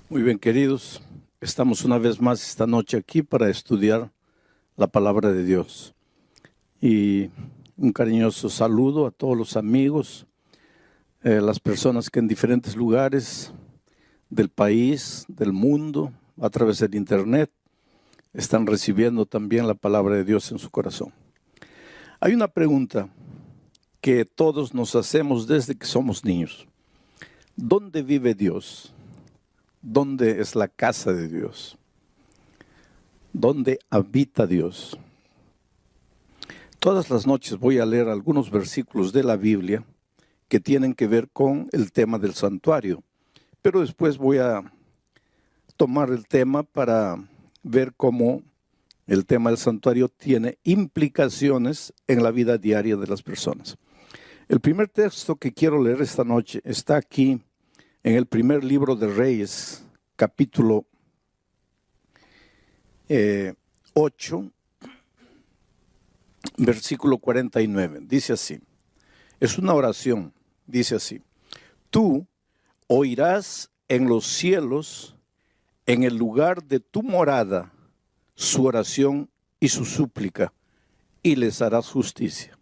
Muy bien, queridos, estamos una vez más esta noche aquí para estudiar la palabra de Dios. Y un cariñoso saludo a todos los amigos, las personas que en diferentes lugares del país, del mundo, a través del internet, están recibiendo también la palabra de Dios en su corazón. Hay una pregunta que todos nos hacemos desde que somos niños. ¿Dónde vive Dios? ¿Dónde es la casa de Dios? ¿Dónde habita Dios? Todas las noches voy a leer algunos versículos de la Biblia que tienen que ver con el tema del santuario, pero después voy a tomar el tema para ver cómo el tema del santuario tiene implicaciones en la vida diaria de las personas. El primer texto que quiero leer esta noche está aquí en el primer libro de Reyes, capítulo 8, versículo 49. Dice así, es una oración, dice así: tú oirás en los cielos, en el lugar de tu morada, su oración y su súplica, y les harás justicia.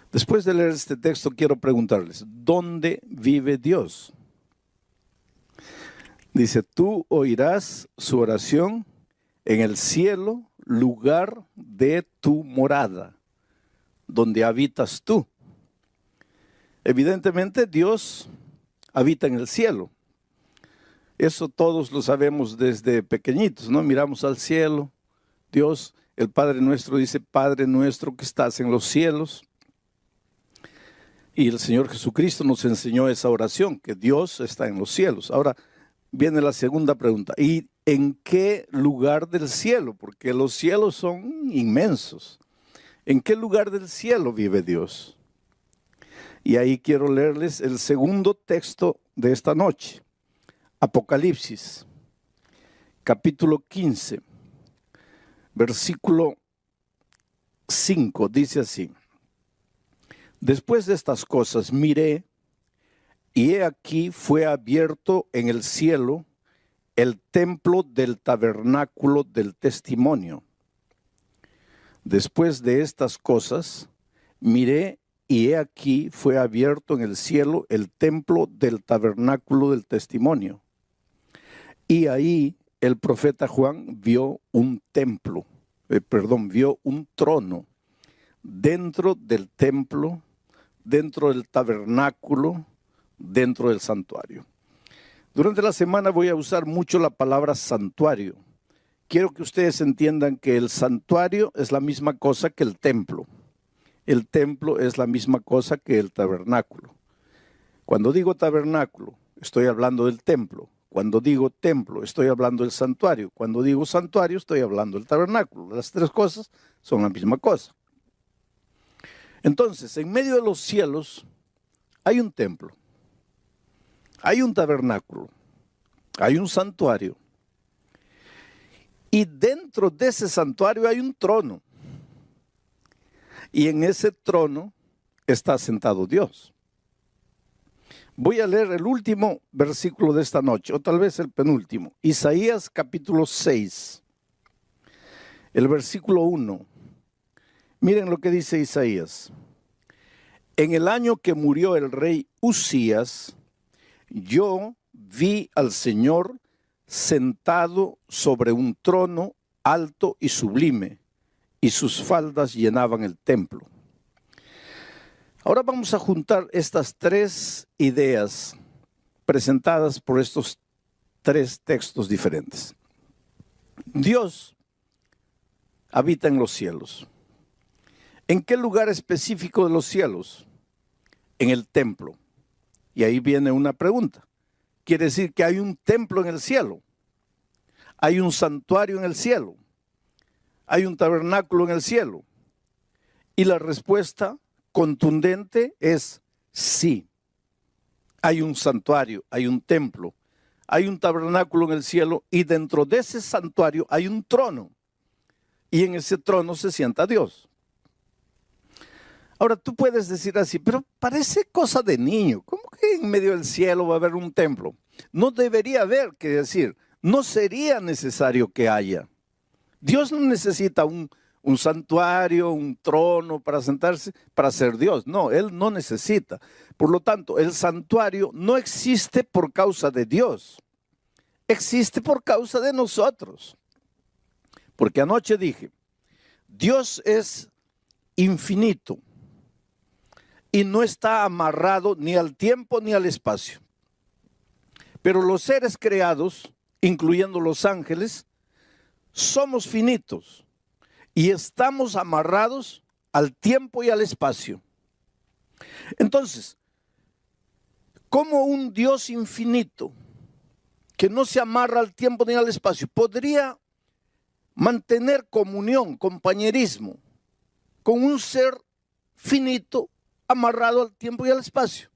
Después de leer este texto, quiero preguntarles, ¿dónde vive Dios? Dice, tú oirás su oración en el cielo, lugar de tu morada, donde habitas tú. Evidentemente, Dios habita en el cielo. Eso todos lo sabemos desde pequeñitos, ¿no? Miramos al cielo, Dios, el Padre nuestro dice, Padre nuestro que estás en los cielos. Y el Señor Jesucristo nos enseñó esa oración, que Dios está en los cielos. Ahora viene la segunda pregunta. ¿Y en qué lugar del cielo? Porque los cielos son inmensos. ¿En qué lugar del cielo vive Dios? Y ahí quiero leerles el segundo texto de esta noche. Apocalipsis, capítulo 15, versículo 5, dice así. Después de estas cosas miré, y he aquí fue abierto en el cielo el templo del tabernáculo del testimonio. Después de estas cosas miré, y he aquí fue abierto en el cielo el templo del tabernáculo del testimonio. Y ahí el profeta Juan vio un trono dentro del templo, dentro del tabernáculo, dentro del santuario. Durante la semana voy a usar mucho la palabra santuario. Quiero que ustedes entiendan que el santuario es la misma cosa que el templo. El templo es la misma cosa que el tabernáculo. Cuando digo tabernáculo, estoy hablando del templo. Cuando digo templo, estoy hablando del santuario. Cuando digo santuario, estoy hablando del tabernáculo. Las tres cosas son la misma cosa. Entonces, en medio de los cielos hay un templo, hay un tabernáculo, hay un santuario. Y dentro de ese santuario hay un trono. Y en ese trono está sentado Dios. Voy a leer el último versículo de esta noche, o tal vez el penúltimo. Isaías capítulo 6, el versículo 1. Miren lo que dice Isaías. En el año que murió el rey Usías, yo vi al Señor sentado sobre un trono alto y sublime, y sus faldas llenaban el templo. Ahora vamos a juntar estas tres ideas presentadas por estos tres textos diferentes. Dios habita en los cielos. ¿En qué lugar específico de los cielos? En el templo. Y ahí viene una pregunta. Quiere decir que hay un templo en el cielo. Hay un santuario en el cielo. Hay un tabernáculo en el cielo. Y la respuesta contundente es sí. Hay un santuario, hay un templo, hay un tabernáculo en el cielo y dentro de ese santuario hay un trono. Y en ese trono se sienta Dios. Ahora tú puedes decir así, pero parece cosa de niño. ¿Cómo que en medio del cielo va a haber un templo? No debería haber, que decir, no sería necesario que haya. Dios no necesita un santuario, un trono para sentarse, para ser Dios. No, Él no necesita. Por lo tanto, el santuario no existe por causa de Dios. Existe por causa de nosotros. Porque anoche dije, Dios es infinito y no está amarrado ni al tiempo ni al espacio. Pero los seres creados, incluyendo los ángeles, somos finitos y estamos amarrados al tiempo y al espacio. Entonces, ¿cómo un Dios infinito que no se amarra al tiempo ni al espacio podría mantener comunión, compañerismo con un ser finito amarrado al tiempo y al espacio?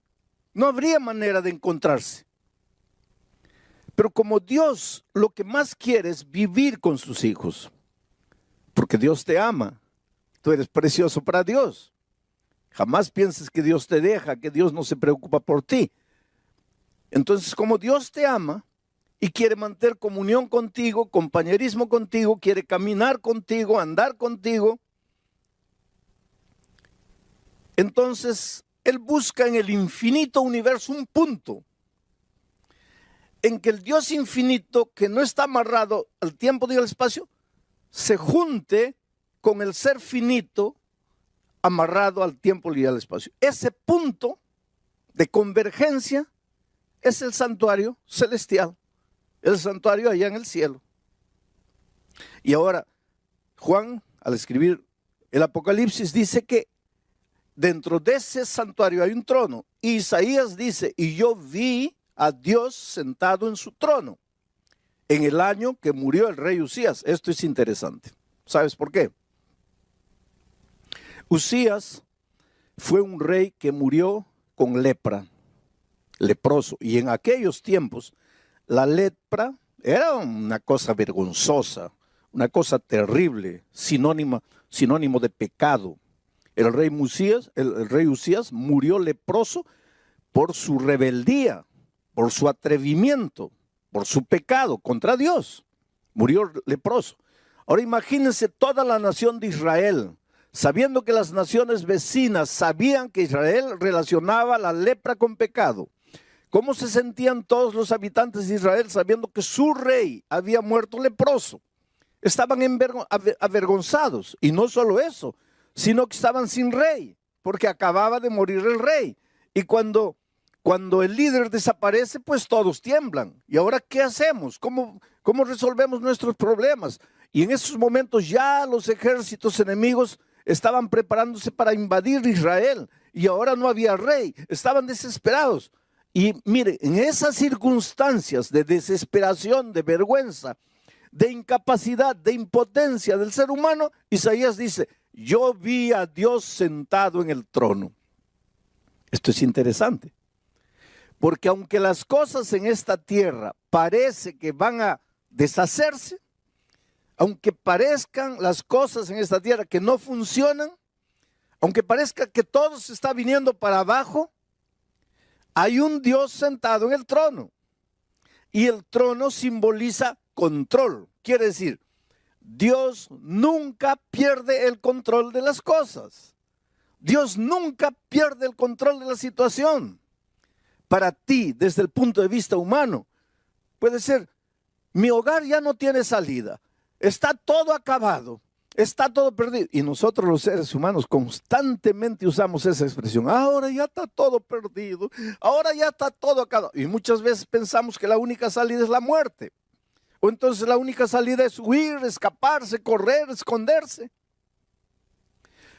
No habría manera de encontrarse. Pero como Dios lo que más quiere es vivir con sus hijos, porque Dios te ama, tú eres precioso para Dios. Jamás pienses que Dios te deja, que Dios no se preocupa por ti. Entonces, como Dios te ama y quiere mantener comunión contigo, compañerismo contigo, quiere caminar contigo, andar contigo, entonces Él busca en el infinito universo un punto en que el Dios infinito, que no está amarrado al tiempo ni al espacio, se junte con el ser finito amarrado al tiempo y al espacio. Ese punto de convergencia es el santuario celestial, el santuario allá en el cielo. Y ahora, Juan, al escribir el Apocalipsis, dice que dentro de ese santuario hay un trono. Y Isaías dice, y yo vi a Dios sentado en su trono en el año que murió el rey Usías. Esto es interesante. ¿Sabes por qué? Usías fue un rey que murió con lepra, leproso. Y en aquellos tiempos la lepra era una cosa vergonzosa, una cosa terrible, sinónimo de pecado. El rey Usías murió leproso por su rebeldía, por su atrevimiento, por su pecado contra Dios. Murió leproso. Ahora imagínense toda la nación de Israel, sabiendo que las naciones vecinas sabían que Israel relacionaba la lepra con pecado. ¿Cómo se sentían todos los habitantes de Israel sabiendo que su rey había muerto leproso? Estaban avergonzados. Y no solo eso, sino que estaban sin rey, porque acababa de morir el rey. Y cuando el líder desaparece, pues todos tiemblan. ¿Y ahora qué hacemos? ¿Cómo resolvemos nuestros problemas? Y en esos momentos ya los ejércitos enemigos estaban preparándose para invadir Israel. Y ahora no había rey. Estaban desesperados. Y mire, en esas circunstancias de desesperación, de vergüenza, de incapacidad, de impotencia del ser humano, Isaías dice, yo vi a Dios sentado en el trono. Esto es interesante. Porque aunque las cosas en esta tierra parece que van a deshacerse, aunque parezcan las cosas en esta tierra que no funcionan, aunque parezca que todo se está viniendo para abajo, hay un Dios sentado en el trono. Y el trono simboliza control. Quiere decir, Dios nunca pierde el control de las cosas. Dios nunca pierde el control de la situación. Para ti, desde el punto de vista humano, puede ser, mi hogar ya no tiene salida, está todo acabado, está todo perdido. Y nosotros los seres humanos constantemente usamos esa expresión, ahora ya está todo perdido, ahora ya está todo acabado. Y muchas veces pensamos que la única salida es la muerte. O entonces la única salida es huir, escaparse, correr, esconderse.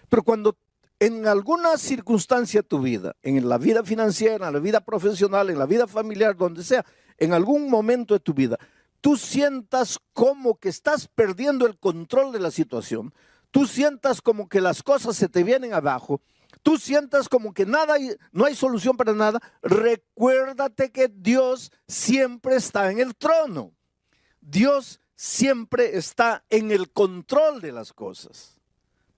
Pero cuando en alguna circunstancia de tu vida, en la vida financiera, en la vida profesional, en la vida familiar, donde sea, en algún momento de tu vida, tú sientas como que estás perdiendo el control de la situación, tú sientas como que las cosas se te vienen abajo, tú sientas como que no hay solución para nada, recuérdate que Dios siempre está en el trono. Dios siempre está en el control de las cosas.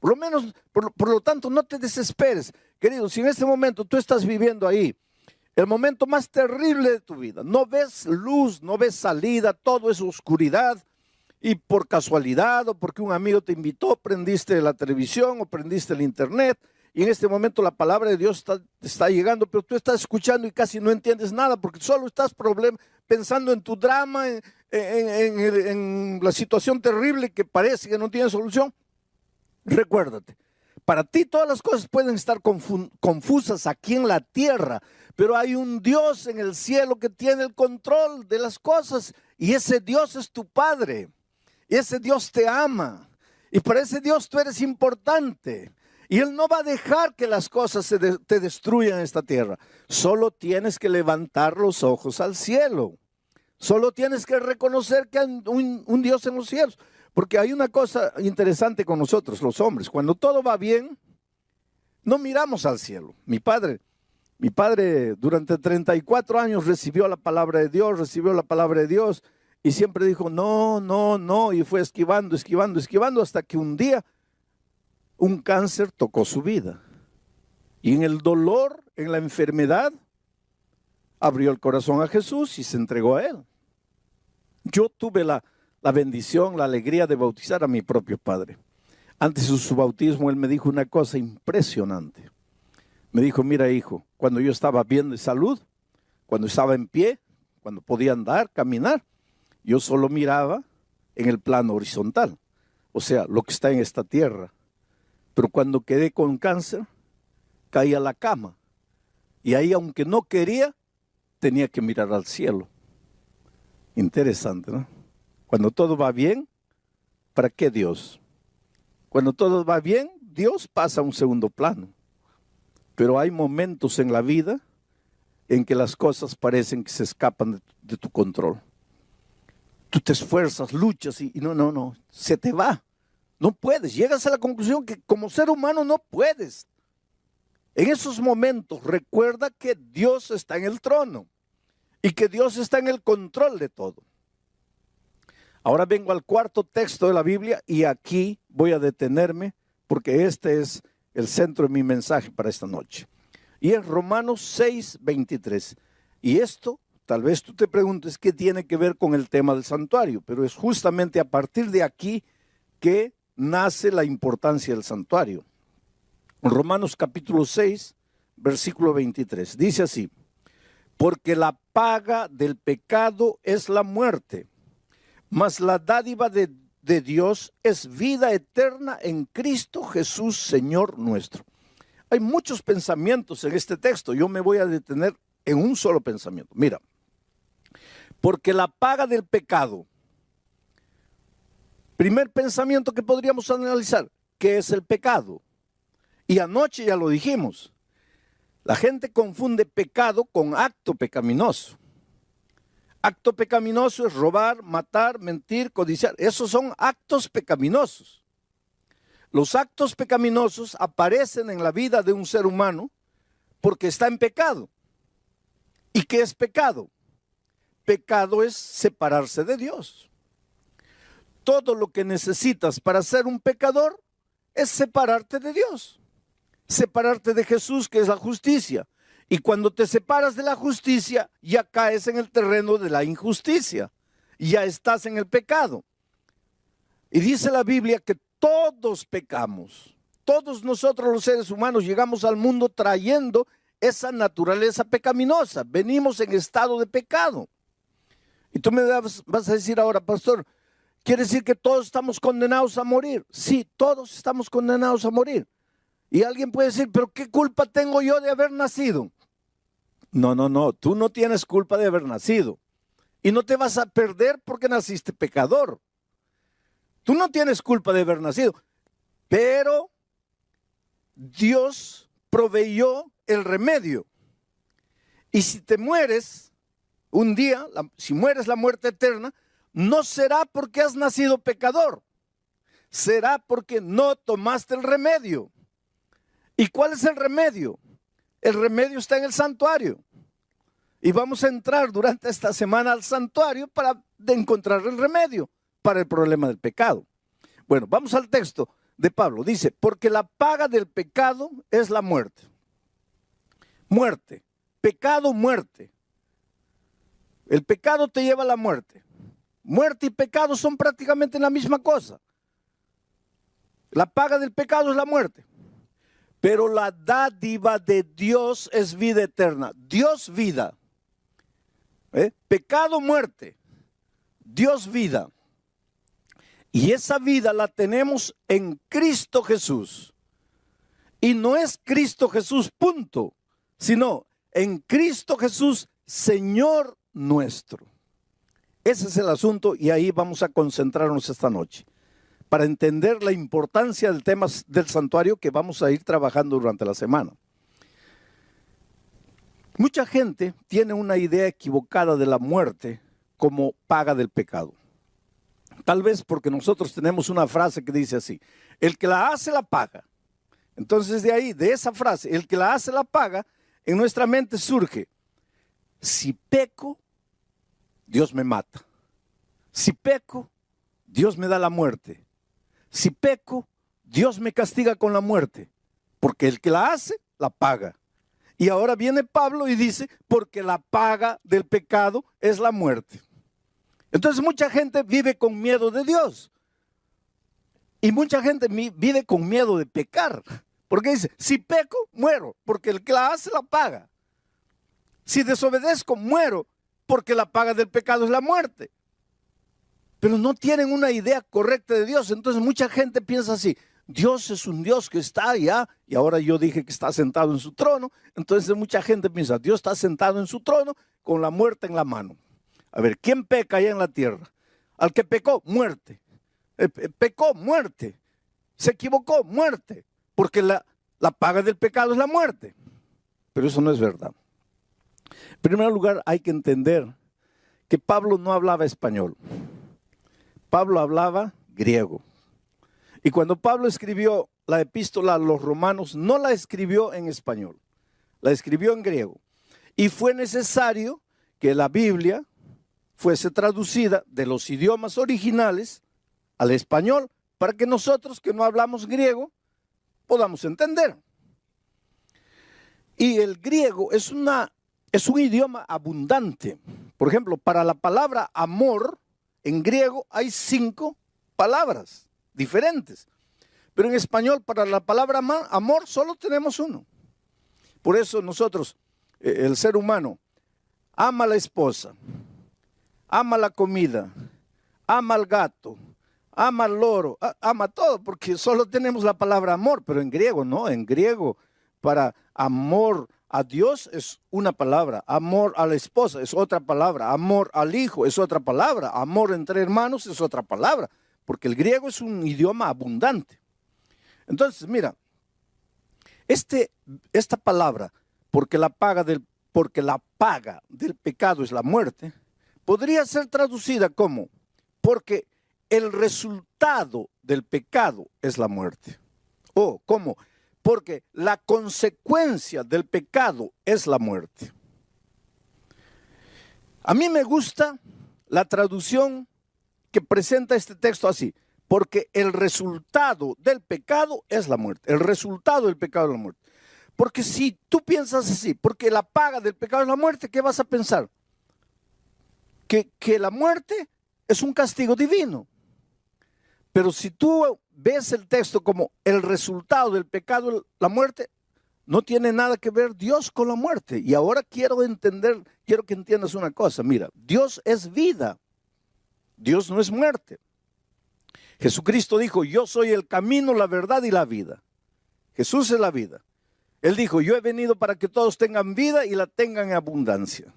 Por lo tanto, no te desesperes. Querido, si en este momento tú estás viviendo ahí el momento más terrible de tu vida. No ves luz, no ves salida, todo es oscuridad. Y por casualidad o porque un amigo te invitó, prendiste la televisión o prendiste el internet. Y en este momento la palabra de Dios está llegando, pero tú estás escuchando y casi no entiendes nada porque solo estás pensando en tu drama, en la situación terrible que parece que no tiene solución. Recuérdate, para ti todas las cosas pueden estar confusas aquí en la tierra, pero hay un Dios en el cielo que tiene el control de las cosas y ese Dios es tu Padre. Y ese Dios te ama y para ese Dios tú eres importante y Él no va a dejar que las cosas te destruyan en esta tierra. Solo tienes que levantar los ojos al cielo. Solo tienes que reconocer que hay un Dios en los cielos. Porque hay una cosa interesante con nosotros los hombres. Cuando todo va bien, no miramos al cielo. Mi padre durante 34 años recibió la palabra de Dios, y siempre dijo, no, no, no, y fue esquivando hasta que un día un cáncer tocó su vida. Y en el dolor, en la enfermedad, abrió el corazón a Jesús y se entregó a Él. Yo tuve la bendición, la alegría de bautizar a mi propio padre. Antes de su bautismo, él me dijo una cosa impresionante. Me dijo, mira hijo, cuando yo estaba bien de salud, cuando estaba en pie, cuando podía andar, caminar, yo solo miraba en el plano horizontal, o sea, lo que está en esta tierra. Pero cuando quedé con cáncer, caí a la cama. Y ahí, aunque no quería, tenía que mirar al cielo. Interesante, ¿no? Cuando todo va bien, ¿para qué Dios? Cuando todo va bien, Dios pasa a un segundo plano. Pero hay momentos en la vida en que las cosas parecen que se escapan de tu control. Tú te esfuerzas, luchas y no, se te va. No puedes, llegas a la conclusión que como ser humano no puedes. En esos momentos recuerda que Dios está en el trono y que Dios está en el control de todo. Ahora vengo al cuarto texto de la Biblia y aquí voy a detenerme porque este es el centro de mi mensaje para esta noche. Y es Romanos 6:23. Y esto, tal vez tú te preguntes qué tiene que ver con el tema del santuario, pero es justamente a partir de aquí que nace la importancia del santuario. Romanos capítulo 6, versículo 23. Dice así, porque la paga del pecado es la muerte, mas la dádiva de Dios es vida eterna en Cristo Jesús, Señor nuestro. Hay muchos pensamientos en este texto. Yo me voy a detener en un solo pensamiento. Mira, porque la paga del pecado. Primer pensamiento que podríamos analizar, ¿qué es el pecado? Y anoche ya lo dijimos. La gente confunde pecado con acto pecaminoso. Acto pecaminoso es robar, matar, mentir, codiciar. Esos son actos pecaminosos. Los actos pecaminosos aparecen en la vida de un ser humano porque está en pecado. ¿Y qué es pecado? Pecado es separarse de Dios. Todo lo que necesitas para ser un pecador es separarte de Dios. Separarte de Jesús, que es la justicia. Y cuando te separas de la justicia, ya caes en el terreno de la injusticia. Ya estás en el pecado. Y dice la Biblia que todos pecamos. Todos nosotros los seres humanos llegamos al mundo trayendo esa naturaleza pecaminosa. Venimos en estado de pecado. Y tú me vas a decir ahora, pastor, ¿quiere decir que todos estamos condenados a morir? Sí, todos estamos condenados a morir. Y alguien puede decir, pero ¿qué culpa tengo yo de haber nacido? No, tú no tienes culpa de haber nacido. Y no te vas a perder porque naciste pecador. Tú no tienes culpa de haber nacido. Pero Dios proveyó el remedio. Y si te mueres un día, si mueres la muerte eterna, no será porque has nacido pecador. Será porque no tomaste el remedio. ¿Y cuál es el remedio? El remedio está en el santuario. Y vamos a entrar durante esta semana al santuario para encontrar el remedio para el problema del pecado. Bueno, vamos al texto de Pablo. Dice, porque la paga del pecado es la muerte. Muerte. pecado, muerte. El pecado te lleva a la muerte. Muerte y pecado son prácticamente la misma cosa. La paga del pecado es la muerte. Pero la dádiva de Dios es vida eterna. Dios, vida. Pecado, muerte. Dios, vida. Y esa vida la tenemos en Cristo Jesús. Y no es Cristo Jesús, punto, sino en Cristo Jesús, Señor nuestro. Ese es el asunto y ahí vamos a concentrarnos esta noche para entender la importancia del tema del santuario que vamos a ir trabajando durante la semana. Mucha gente tiene una idea equivocada de la muerte como paga del pecado. Tal vez porque nosotros tenemos una frase que dice así: el que la hace la paga. Entonces de ahí, de esa frase, el que la hace la paga, en nuestra mente surge: si peco, Dios me mata. Si peco, Dios me da la muerte. Si peco, Dios me castiga con la muerte. Porque el que la hace, la paga. Y ahora viene Pablo y dice: porque la paga del pecado es la muerte. Entonces mucha gente vive con miedo de Dios. Y mucha gente vive con miedo de pecar. Porque dice: si peco, muero, porque el que la hace, la paga. Si desobedezco, muero, porque la paga del pecado es la muerte. Pero no tienen una idea correcta de Dios. Entonces mucha gente piensa así: Dios es un Dios que está allá, y ahora yo dije que está sentado en su trono. Entonces mucha gente piensa: Dios está sentado en su trono con la muerte en la mano. A ver, ¿quién peca allá en la tierra? Al que pecó, muerte. Pecó, muerte. Se equivocó, muerte. Porque la paga del pecado es la muerte. Pero eso no es verdad. En primer lugar, hay que entender que Pablo no hablaba español. Pablo hablaba griego. Y cuando Pablo escribió la epístola a los romanos, no la escribió en español, la escribió en griego. Y fue necesario que la Biblia fuese traducida de los idiomas originales al español, para que nosotros que no hablamos griego podamos entender. Y el griego es un idioma abundante. Por ejemplo, para la palabra amor, en griego hay 5 palabras diferentes. Pero en español, para la palabra amor, solo tenemos 1. Por eso nosotros, el ser humano, ama a la esposa, ama la comida, ama al gato, ama al loro, ama todo, porque solo tenemos la palabra amor. Pero en griego no, en griego para amor a Dios es una palabra, amor a la esposa es otra palabra, amor al hijo es otra palabra, amor entre hermanos es otra palabra, porque el griego es un idioma abundante. Entonces, mira, esta palabra, porque la paga del pecado es la muerte, podría ser traducida como: porque el resultado del pecado es la muerte. O como: porque la consecuencia del pecado es la muerte. A mí me gusta la traducción que presenta este texto así: porque el resultado del pecado es la muerte. El resultado del pecado es la muerte. Porque si tú piensas así, porque la paga del pecado es la muerte, ¿qué vas a pensar? Que la muerte es un castigo divino. Pero si tú ves el texto como el resultado del pecado, la muerte, no tiene nada que ver Dios con la muerte. Y ahora quiero que entiendas una cosa. Mira, Dios es vida. Dios no es muerte. Jesucristo dijo: yo soy el camino, la verdad y la vida. Jesús es la vida. Él dijo: yo he venido para que todos tengan vida y la tengan en abundancia.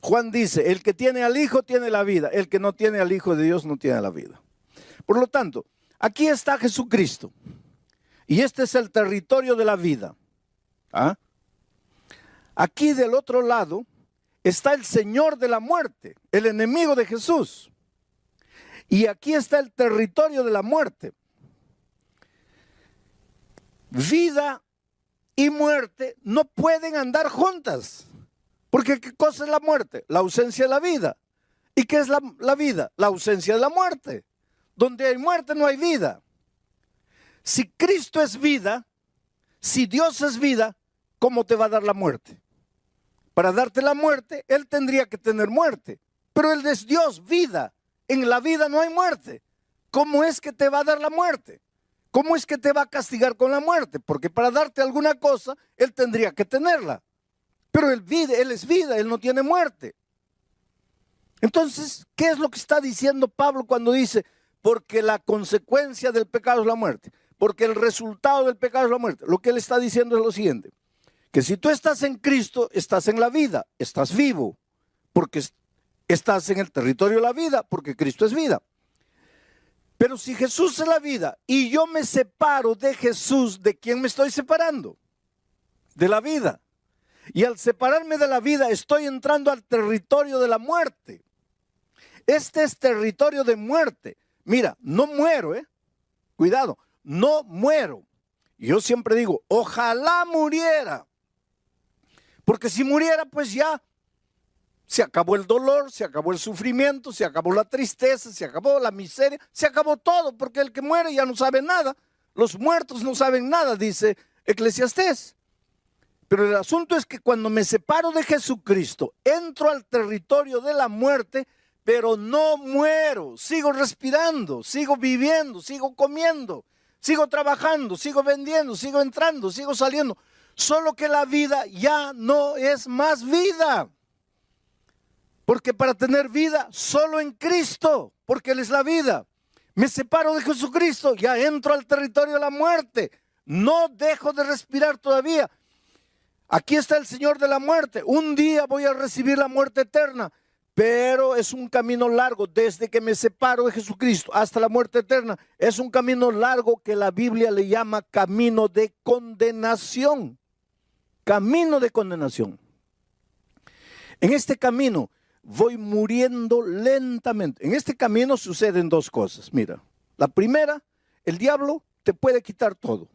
Juan dice: el que tiene al Hijo tiene la vida. El que no tiene al Hijo de Dios no tiene la vida. Por lo tanto, aquí está Jesucristo. Y este es el territorio de la vida. ¿Ah? Aquí del otro lado está el Señor de la muerte, el enemigo de Jesús. Y aquí está el territorio de la muerte. Vida y muerte no pueden andar juntas. Porque ¿qué cosa es la muerte? La ausencia de la vida. ¿Y qué es la vida? La ausencia de la muerte. Donde hay muerte no hay vida. Si Cristo es vida, si Dios es vida, ¿cómo te va a dar la muerte? Para darte la muerte, Él tendría que tener muerte. Pero Él es Dios, vida. En la vida no hay muerte. ¿Cómo es que te va a dar la muerte? ¿Cómo es que te va a castigar con la muerte? Porque para darte alguna cosa, Él tendría que tenerla. Pero Él es vida, Él no tiene muerte. Entonces, ¿qué es lo que está diciendo Pablo cuando dice, porque la consecuencia del pecado es la muerte? Porque el resultado del pecado es la muerte. Lo que Él está diciendo es lo siguiente, que si tú estás en Cristo, estás en la vida, estás vivo, porque estás en el territorio de la vida, porque Cristo es vida. Pero si Jesús es la vida y yo me separo de Jesús, ¿de quién me estoy separando? De la vida. Y al separarme de la vida estoy entrando al territorio de la muerte. Este es territorio de muerte. Mira, no muero, cuidado, no muero. Yo siempre digo, ojalá muriera. Porque si muriera, pues ya se acabó el dolor, se acabó el sufrimiento, se acabó la tristeza, se acabó la miseria, se acabó todo, porque el que muere ya no sabe nada. Los muertos no saben nada, dice Eclesiastés. Pero el asunto es que cuando me separo de Jesucristo, entro al territorio de la muerte, pero no muero, sigo respirando, sigo viviendo, sigo comiendo, sigo trabajando, sigo vendiendo, sigo entrando, sigo saliendo. Solo que la vida ya no es más vida. Porque para tener vida, solo en Cristo, porque Él es la vida. Me separo de Jesucristo, ya entro al territorio de la muerte. No dejo de respirar todavía. Aquí está el Señor de la muerte. Un día voy a recibir la muerte eterna, pero es un camino largo. Desde que me separo de Jesucristo hasta la muerte eterna, es un camino largo que la Biblia le llama camino de condenación. Camino de condenación. En este camino voy muriendo lentamente. En este camino suceden dos cosas. Mira, la primera, el diablo te puede quitar todo.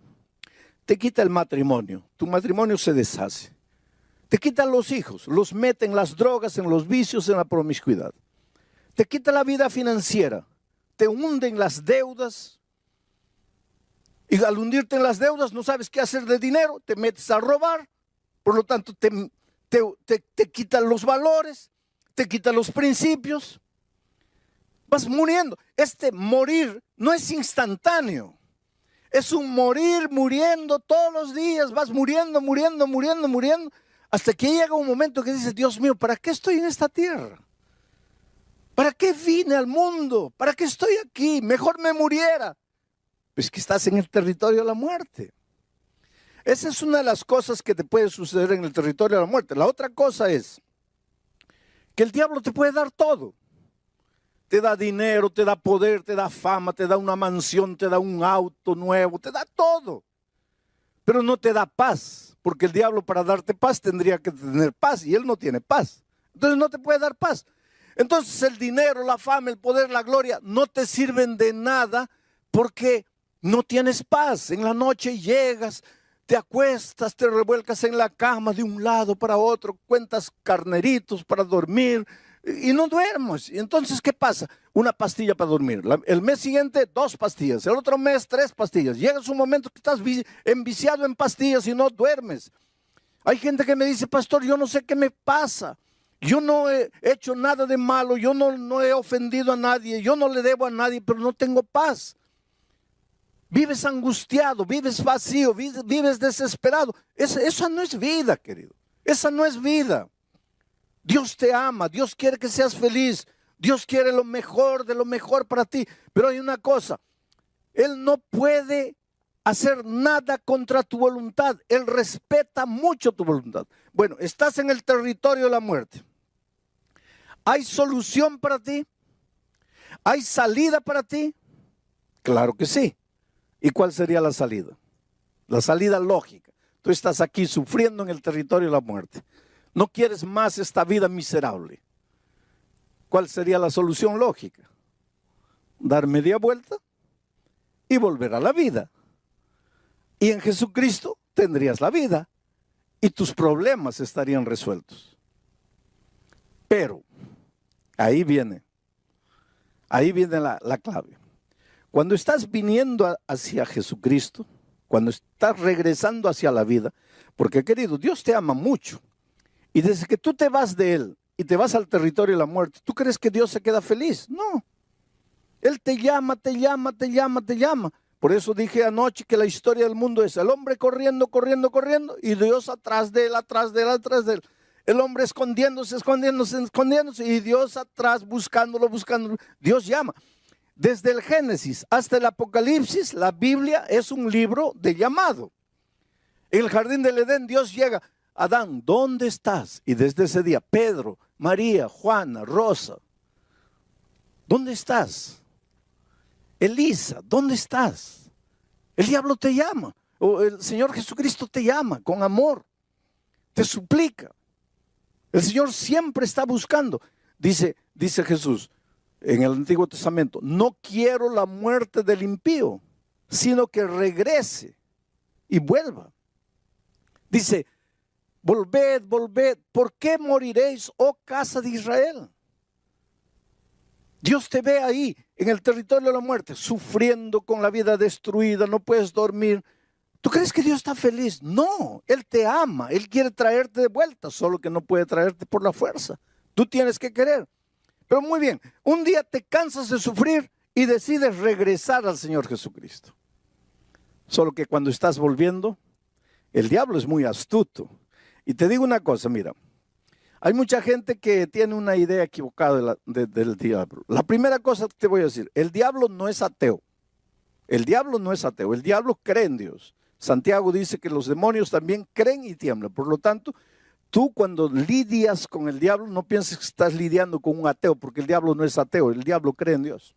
Te quita el matrimonio, tu matrimonio se deshace. Te quita los hijos, los mete en las drogas, en los vicios, en la promiscuidad. Te quita la vida financiera, te hunde en las deudas. Y al hundirte en las deudas no sabes qué hacer de dinero, te metes a robar. Por lo tanto te quitan los valores, te quitan los principios. Vas muriendo. Este morir no es instantáneo. Es un morir, muriendo todos los días. Vas muriendo, hasta que llega un momento que dices, Dios mío, ¿para qué estoy en esta tierra? ¿Para qué vine al mundo? ¿Para qué estoy aquí? Mejor me muriera. Pues que estás en el territorio de la muerte. Esa es una de las cosas que te puede suceder en el territorio de la muerte. La otra cosa es que el diablo te puede dar todo. Te da dinero, te da poder, te da fama, te da una mansión, te da un auto nuevo, te da todo. Pero no te da paz, porque el diablo para darte paz tendría que tener paz y él no tiene paz. Entonces no te puede dar paz. Entonces el dinero, la fama, el poder, la gloria no te sirven de nada porque no tienes paz. En la noche llegas, te acuestas, te revuelcas en la cama de un lado para otro, cuentas carneritos para dormir y no duermes. Y entonces, ¿qué pasa? Una pastilla para dormir. El mes siguiente, 2 pastillas. El otro mes, 3 pastillas. Llegas un momento que estás enviciado en pastillas y no duermes. Hay gente que me dice, pastor, yo no sé qué me pasa. Yo no he hecho nada de malo. Yo no he ofendido a nadie. Yo no le debo a nadie, pero no tengo paz. Vives angustiado, vives vacío, vives desesperado. Esa no es vida, querido. Esa no es vida. Dios te ama, Dios quiere que seas feliz, Dios quiere lo mejor de lo mejor para ti. Pero hay una cosa, Él no puede hacer nada contra tu voluntad. Él respeta mucho tu voluntad. Bueno, estás en el territorio de la muerte. ¿Hay solución para ti? ¿Hay salida para ti? Claro que sí. ¿Y cuál sería la salida? La salida lógica. Tú estás aquí sufriendo en el territorio de la muerte. No quieres más esta vida miserable. ¿Cuál sería la solución lógica? Dar media vuelta y volver a la vida. Y en Jesucristo tendrías la vida y tus problemas estarían resueltos. Pero ahí viene la clave. Cuando estás viniendo hacia Jesucristo, cuando estás regresando hacia la vida, porque querido, Dios te ama mucho. Y desde que tú te vas de él y te vas al territorio de la muerte, ¿tú crees que Dios se queda feliz? No. Él te llama, te llama, te llama, te llama. Por eso dije anoche que la historia del mundo es el hombre corriendo, corriendo, corriendo, y Dios atrás de él, atrás de él, atrás de él. El hombre escondiéndose, escondiéndose, escondiéndose, y Dios atrás buscándolo, buscándolo. Dios llama. Desde el Génesis hasta el Apocalipsis, la Biblia es un libro de llamado. En el jardín del Edén, Dios llega. Adán, ¿dónde estás? Y desde ese día, Pedro, María, Juana, Rosa, ¿dónde estás? Elisa, ¿dónde estás? El diablo te llama, o el Señor Jesucristo te llama con amor, te suplica. El Señor siempre está buscando. Dice Jesús en el Antiguo Testamento, no quiero la muerte del impío, sino que regrese y vuelva. Dice, volved, volved, ¿por qué moriréis, oh casa de Israel? Dios te ve ahí en el territorio de la muerte, sufriendo con la vida destruida, no puedes dormir. ¿Tú crees que Dios está feliz? No, Él te ama, Él quiere traerte de vuelta, solo que no puede traerte por la fuerza. Tú tienes que querer. Pero muy bien, un día te cansas de sufrir y decides regresar al Señor Jesucristo. Solo que cuando estás volviendo, el diablo es muy astuto. Y te digo una cosa, mira. Hay mucha gente que tiene una idea equivocada del diablo. La primera cosa que te voy a decir, el diablo no es ateo. El diablo no es ateo, el diablo cree en Dios. Santiago dice que los demonios también creen y tiemblan. Por lo tanto, tú cuando lidias con el diablo, no pienses que estás lidiando con un ateo, porque el diablo no es ateo, el diablo cree en Dios.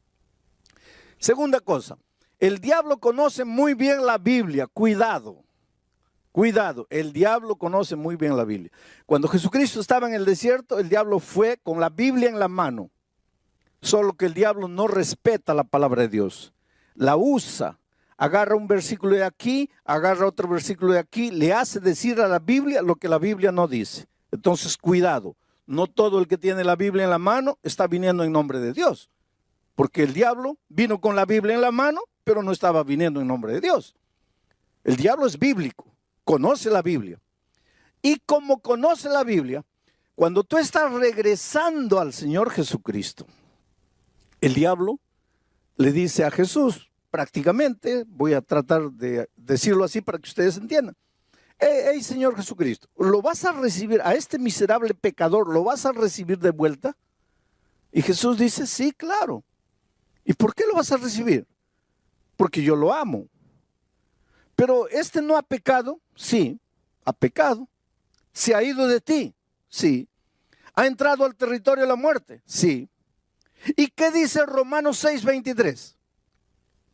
Segunda cosa, el diablo conoce muy bien la Biblia, cuidado. Cuidado, el diablo conoce muy bien la Biblia. Cuando Jesucristo estaba en el desierto, el diablo fue con la Biblia en la mano. Solo que el diablo no respeta la palabra de Dios. La usa, agarra un versículo de aquí, agarra otro versículo de aquí, le hace decir a la Biblia lo que la Biblia no dice. Entonces, cuidado, no todo el que tiene la Biblia en la mano está viniendo en nombre de Dios. Porque el diablo vino con la Biblia en la mano, pero no estaba viniendo en nombre de Dios. El diablo es bíblico. Conoce la Biblia. Y como conoce la Biblia, cuando tú estás regresando al Señor Jesucristo, el diablo le dice a Jesús, prácticamente, voy a tratar de decirlo así para que ustedes entiendan. Hey, Señor Jesucristo, ¿lo vas a recibir a este miserable pecador? ¿Lo vas a recibir de vuelta? Y Jesús dice, sí, claro. ¿Y por qué lo vas a recibir? Porque yo lo amo. Pero este no ha pecado, sí, ha pecado. Se ha ido de ti, sí. Ha entrado al territorio de la muerte, sí. ¿Y qué dice Romanos 6:23?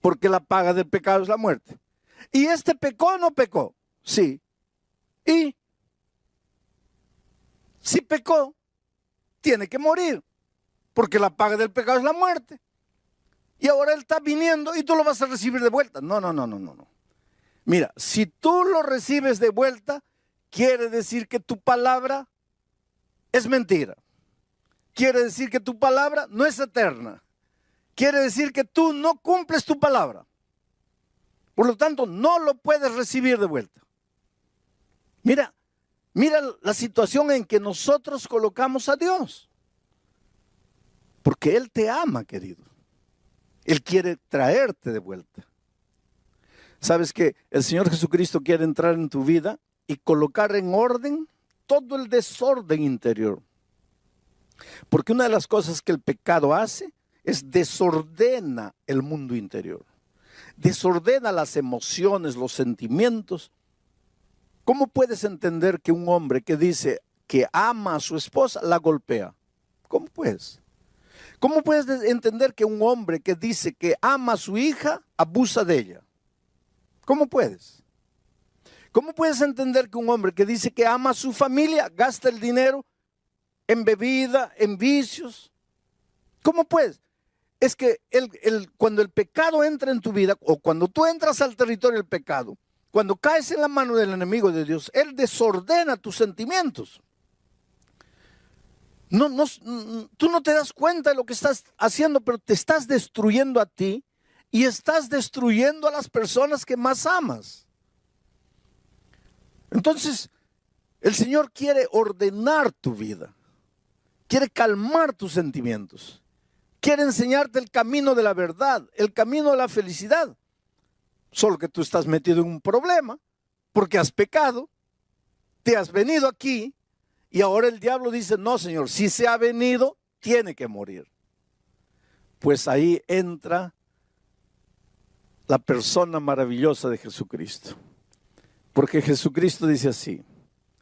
Porque la paga del pecado es la muerte. ¿Y este pecó o no pecó? Sí. ¿Y? Si pecó, tiene que morir, porque la paga del pecado es la muerte. Y ahora él está viniendo y tú lo vas a recibir de vuelta. No. Mira, si tú lo recibes de vuelta, quiere decir que tu palabra es mentira. Quiere decir que tu palabra no es eterna. Quiere decir que tú no cumples tu palabra. Por lo tanto, no lo puedes recibir de vuelta. Mira la situación en que nosotros colocamos a Dios. Porque Él te ama, querido. Él quiere traerte de vuelta. ¿Sabes que el Señor Jesucristo quiere entrar en tu vida y colocar en orden todo el desorden interior? Porque una de las cosas que el pecado hace es desordena el mundo interior. Desordena las emociones, los sentimientos. ¿Cómo puedes entender que un hombre que dice que ama a su esposa la golpea? ¿Cómo puedes? ¿Cómo puedes entender que un hombre que dice que ama a su hija abusa de ella? ¿Cómo puedes? ¿Cómo puedes entender que un hombre que dice que ama a su familia gasta el dinero en bebida, en vicios? ¿Cómo puedes? Es que cuando el pecado entra en tu vida, o cuando tú entras al territorio del pecado, cuando caes en la mano del enemigo de Dios, él desordena tus sentimientos. Tú no te das cuenta de lo que estás haciendo, pero te estás destruyendo a ti y estás destruyendo a las personas que más amas. Entonces, El Señor quiere ordenar tu vida, quiere calmar tus sentimientos, quiere enseñarte el camino de la verdad, el camino de la felicidad. Solo que tú estás metido en un problema porque has pecado, te has venido aquí y ahora el diablo dice, no, Señor, si se ha venido, tiene que morir. Pues ahí entra la persona maravillosa de Jesucristo. Porque Jesucristo dice así,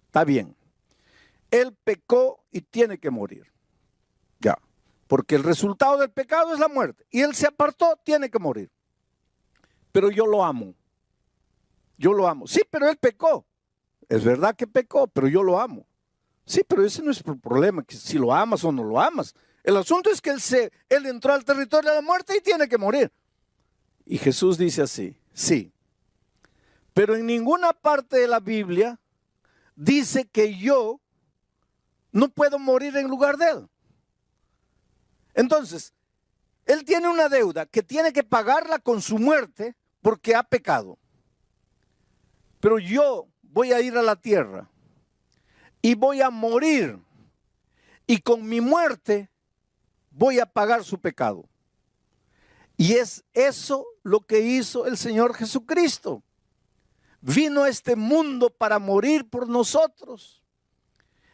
está bien, Él pecó y tiene que morir. Ya, porque el resultado del pecado es la muerte. Y Él se apartó, tiene que morir. Pero yo lo amo. Yo lo amo. Sí, pero Él pecó. Es verdad que pecó, pero yo lo amo. Sí, pero ese no es el problema, que si lo amas o no lo amas. El asunto es que Él entró al territorio de la muerte y tiene que morir. Y Jesús dice así, sí. Pero en ninguna parte de la Biblia dice que yo no puedo morir en lugar de Él. Entonces, Él tiene una deuda que tiene que pagarla con su muerte porque ha pecado. Pero yo voy a ir a la tierra y voy a morir. Y con mi muerte voy a pagar su pecado. Y es eso lo que hizo el Señor Jesucristo. Vino a este mundo para morir por nosotros.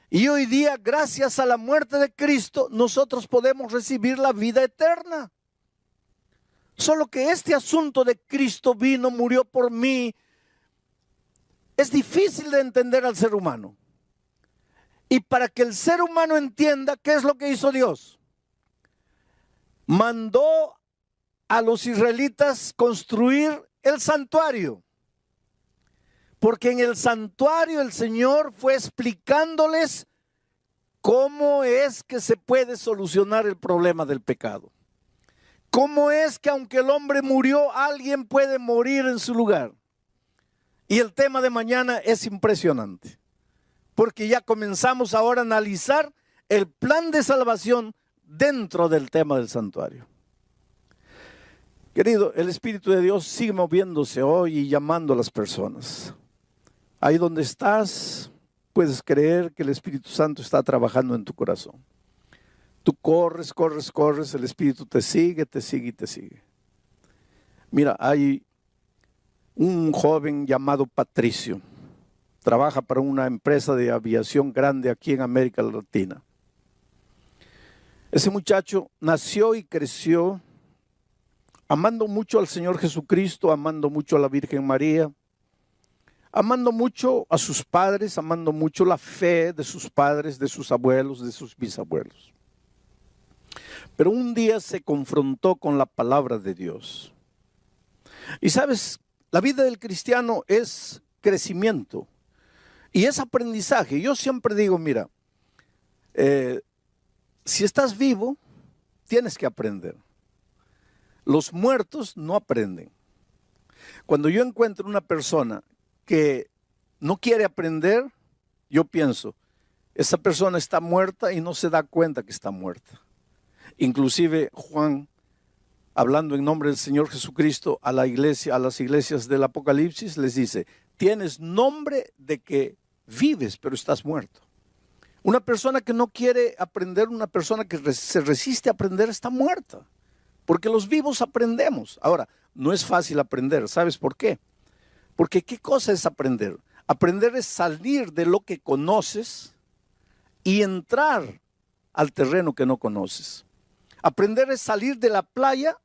Y hoy día, gracias a la muerte de Cristo, nosotros podemos recibir la vida eterna. Solo que este asunto de Cristo vino, murió por mí, es difícil de entender al ser humano. Y para que el ser humano entienda qué es lo que hizo Dios, mandó a los israelitas construir el santuario. Porque en el santuario el Señor fue explicándoles cómo es que se puede solucionar el problema del pecado. Cómo es que aunque el hombre murió, alguien puede morir en su lugar. Y el tema de mañana es impresionante. Porque ya comenzamos ahora a analizar el plan de salvación dentro del tema del santuario. Querido, el Espíritu de Dios sigue moviéndose hoy y llamando a las personas. Ahí donde estás, puedes creer que el Espíritu Santo está trabajando en tu corazón. Tú corres, corres, corres, el Espíritu te sigue, te sigue y te sigue. Mira, hay un joven llamado Patricio. Trabaja para una empresa de aviación grande aquí en América Latina. Ese muchacho nació y creció amando mucho al Señor Jesucristo, amando mucho a la Virgen María, amando mucho a sus padres, amando mucho la fe de sus padres, de sus abuelos, de sus bisabuelos. Pero un día se confrontó con la palabra de Dios. Y sabes, la vida del cristiano es crecimiento y es aprendizaje. Yo siempre digo, mira, si estás vivo, tienes que aprender. Los muertos no aprenden. Cuando yo encuentro una persona que no quiere aprender, yo pienso, esa persona está muerta y no se da cuenta que está muerta. Inclusive Juan, hablando en nombre del Señor Jesucristo a la iglesia, a las iglesias del Apocalipsis, les dice, tienes nombre de que vives, pero estás muerto. Una persona que no quiere aprender, una persona que se resiste a aprender, está muerta. Porque los vivos aprendemos. Ahora, no es fácil aprender. ¿Sabes por qué? Porque ¿qué cosa es aprender? Aprender es salir de lo que conoces y entrar al terreno que no conoces. Aprender es salir de la playa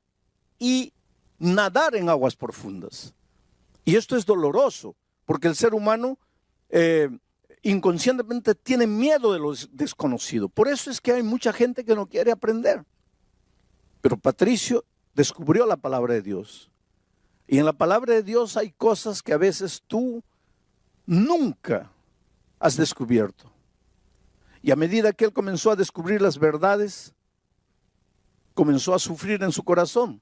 y nadar en aguas profundas. Y esto es doloroso, porque el ser humano inconscientemente tiene miedo de lo desconocido. Por eso es que hay mucha gente que no quiere aprender. Pero Patricio descubrió la palabra de Dios. Y en la palabra de Dios hay cosas que a veces tú nunca has descubierto. Y a medida que él comenzó a descubrir las verdades, comenzó a sufrir en su corazón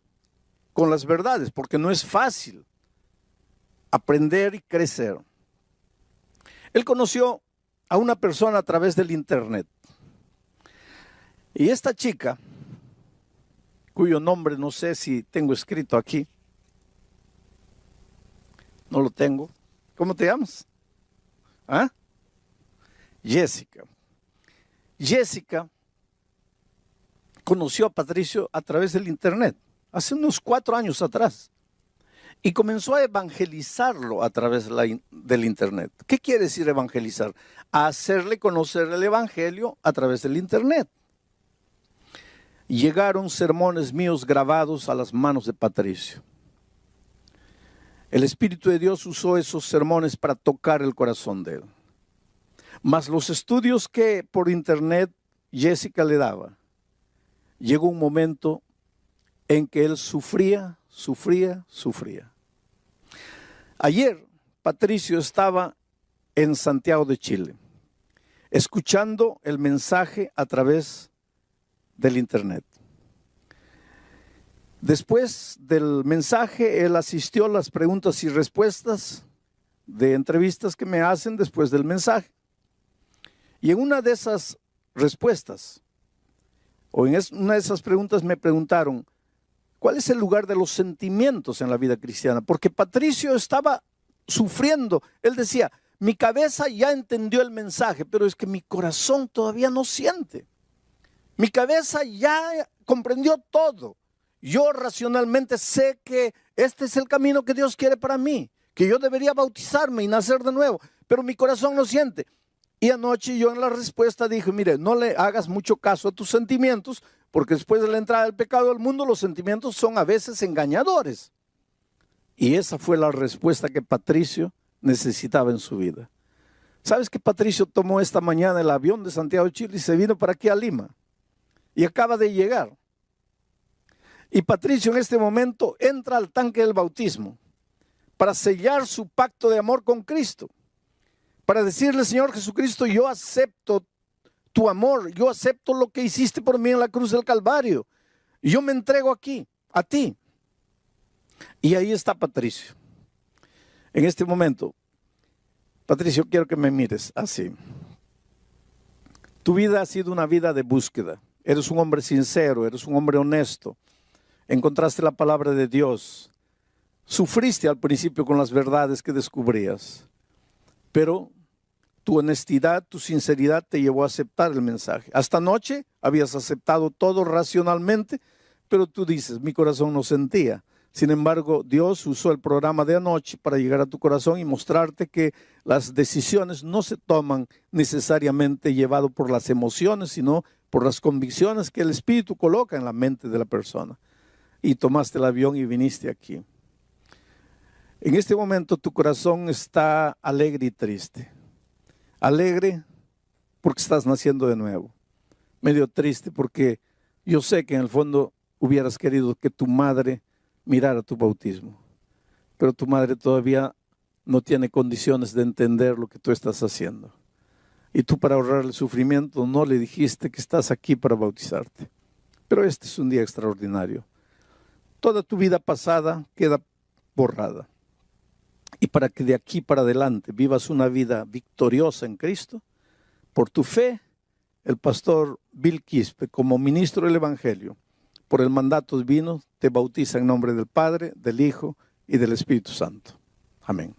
con las verdades, porque no es fácil aprender y crecer. Él conoció a una persona a través del internet. Y esta chica, cuyo nombre no sé si tengo escrito aquí, no lo tengo. ¿Cómo te llamas? ¿Ah? Jessica. Jessica conoció a Patricio a través del internet, hace unos 4 años atrás, y comenzó a evangelizarlo a través del internet. ¿Qué quiere decir evangelizar? A hacerle conocer el evangelio a través del internet. Llegaron sermones míos grabados a las manos de Patricio. El Espíritu de Dios usó esos sermones para tocar el corazón de él. Mas los estudios que por internet Jessica le daba, llegó un momento en que él sufría. Ayer Patricio estaba en Santiago de Chile, escuchando el mensaje a través del internet. Después del mensaje, él asistió a las preguntas y respuestas de entrevistas que me hacen después del mensaje. Y en una de esas respuestas, o en una de esas preguntas me preguntaron, ¿cuál es el lugar de los sentimientos en la vida cristiana? Porque Patricio estaba sufriendo. Él decía, mi cabeza ya entendió el mensaje, pero es que mi corazón todavía no siente. Mi cabeza ya comprendió todo. Yo racionalmente sé que este es el camino que Dios quiere para mí, que yo debería bautizarme y nacer de nuevo, pero mi corazón no siente. Y anoche yo en la respuesta dije, mire, no le hagas mucho caso a tus sentimientos, porque después de la entrada del pecado al mundo, los sentimientos son a veces engañadores. Y esa fue la respuesta que Patricio necesitaba en su vida. ¿Sabes que Patricio tomó esta mañana el avión de Santiago de Chile y se vino para aquí a Lima? Y acaba de llegar. Y Patricio en este momento entra al tanque del bautismo para sellar su pacto de amor con Cristo. Para decirle, Señor Jesucristo, yo acepto tu amor, yo acepto lo que hiciste por mí en la cruz del Calvario. Y yo me entrego aquí, a ti. Y ahí está Patricio. En este momento, Patricio, quiero que me mires así. Tu vida ha sido una vida de búsqueda. Eres un hombre sincero, eres un hombre honesto. Encontraste la palabra de Dios. Sufriste al principio con las verdades que descubrías. Pero tu honestidad, tu sinceridad te llevó a aceptar el mensaje. Hasta anoche habías aceptado todo racionalmente, pero tú dices, mi corazón no sentía. Sin embargo, Dios usó el programa de anoche para llegar a tu corazón y mostrarte que las decisiones no se toman necesariamente llevado por las emociones, sino por las convicciones que el Espíritu coloca en la mente de la persona. Y tomaste el avión y viniste aquí. En este momento tu corazón está alegre y triste. Alegre porque estás naciendo de nuevo. Medio triste porque yo sé que en el fondo hubieras querido que tu madre mirara tu bautismo. Pero tu madre todavía no tiene condiciones de entender lo que tú estás haciendo. Y tú, para ahorrar el sufrimiento, no le dijiste que estás aquí para bautizarte. Pero este es un día extraordinario. Toda tu vida pasada queda borrada. Y para que de aquí para adelante vivas una vida victoriosa en Cristo, por tu fe, el pastor Bill Quispe, como ministro del Evangelio, por el mandato divino, te bautiza en nombre del Padre, del Hijo y del Espíritu Santo. Amén.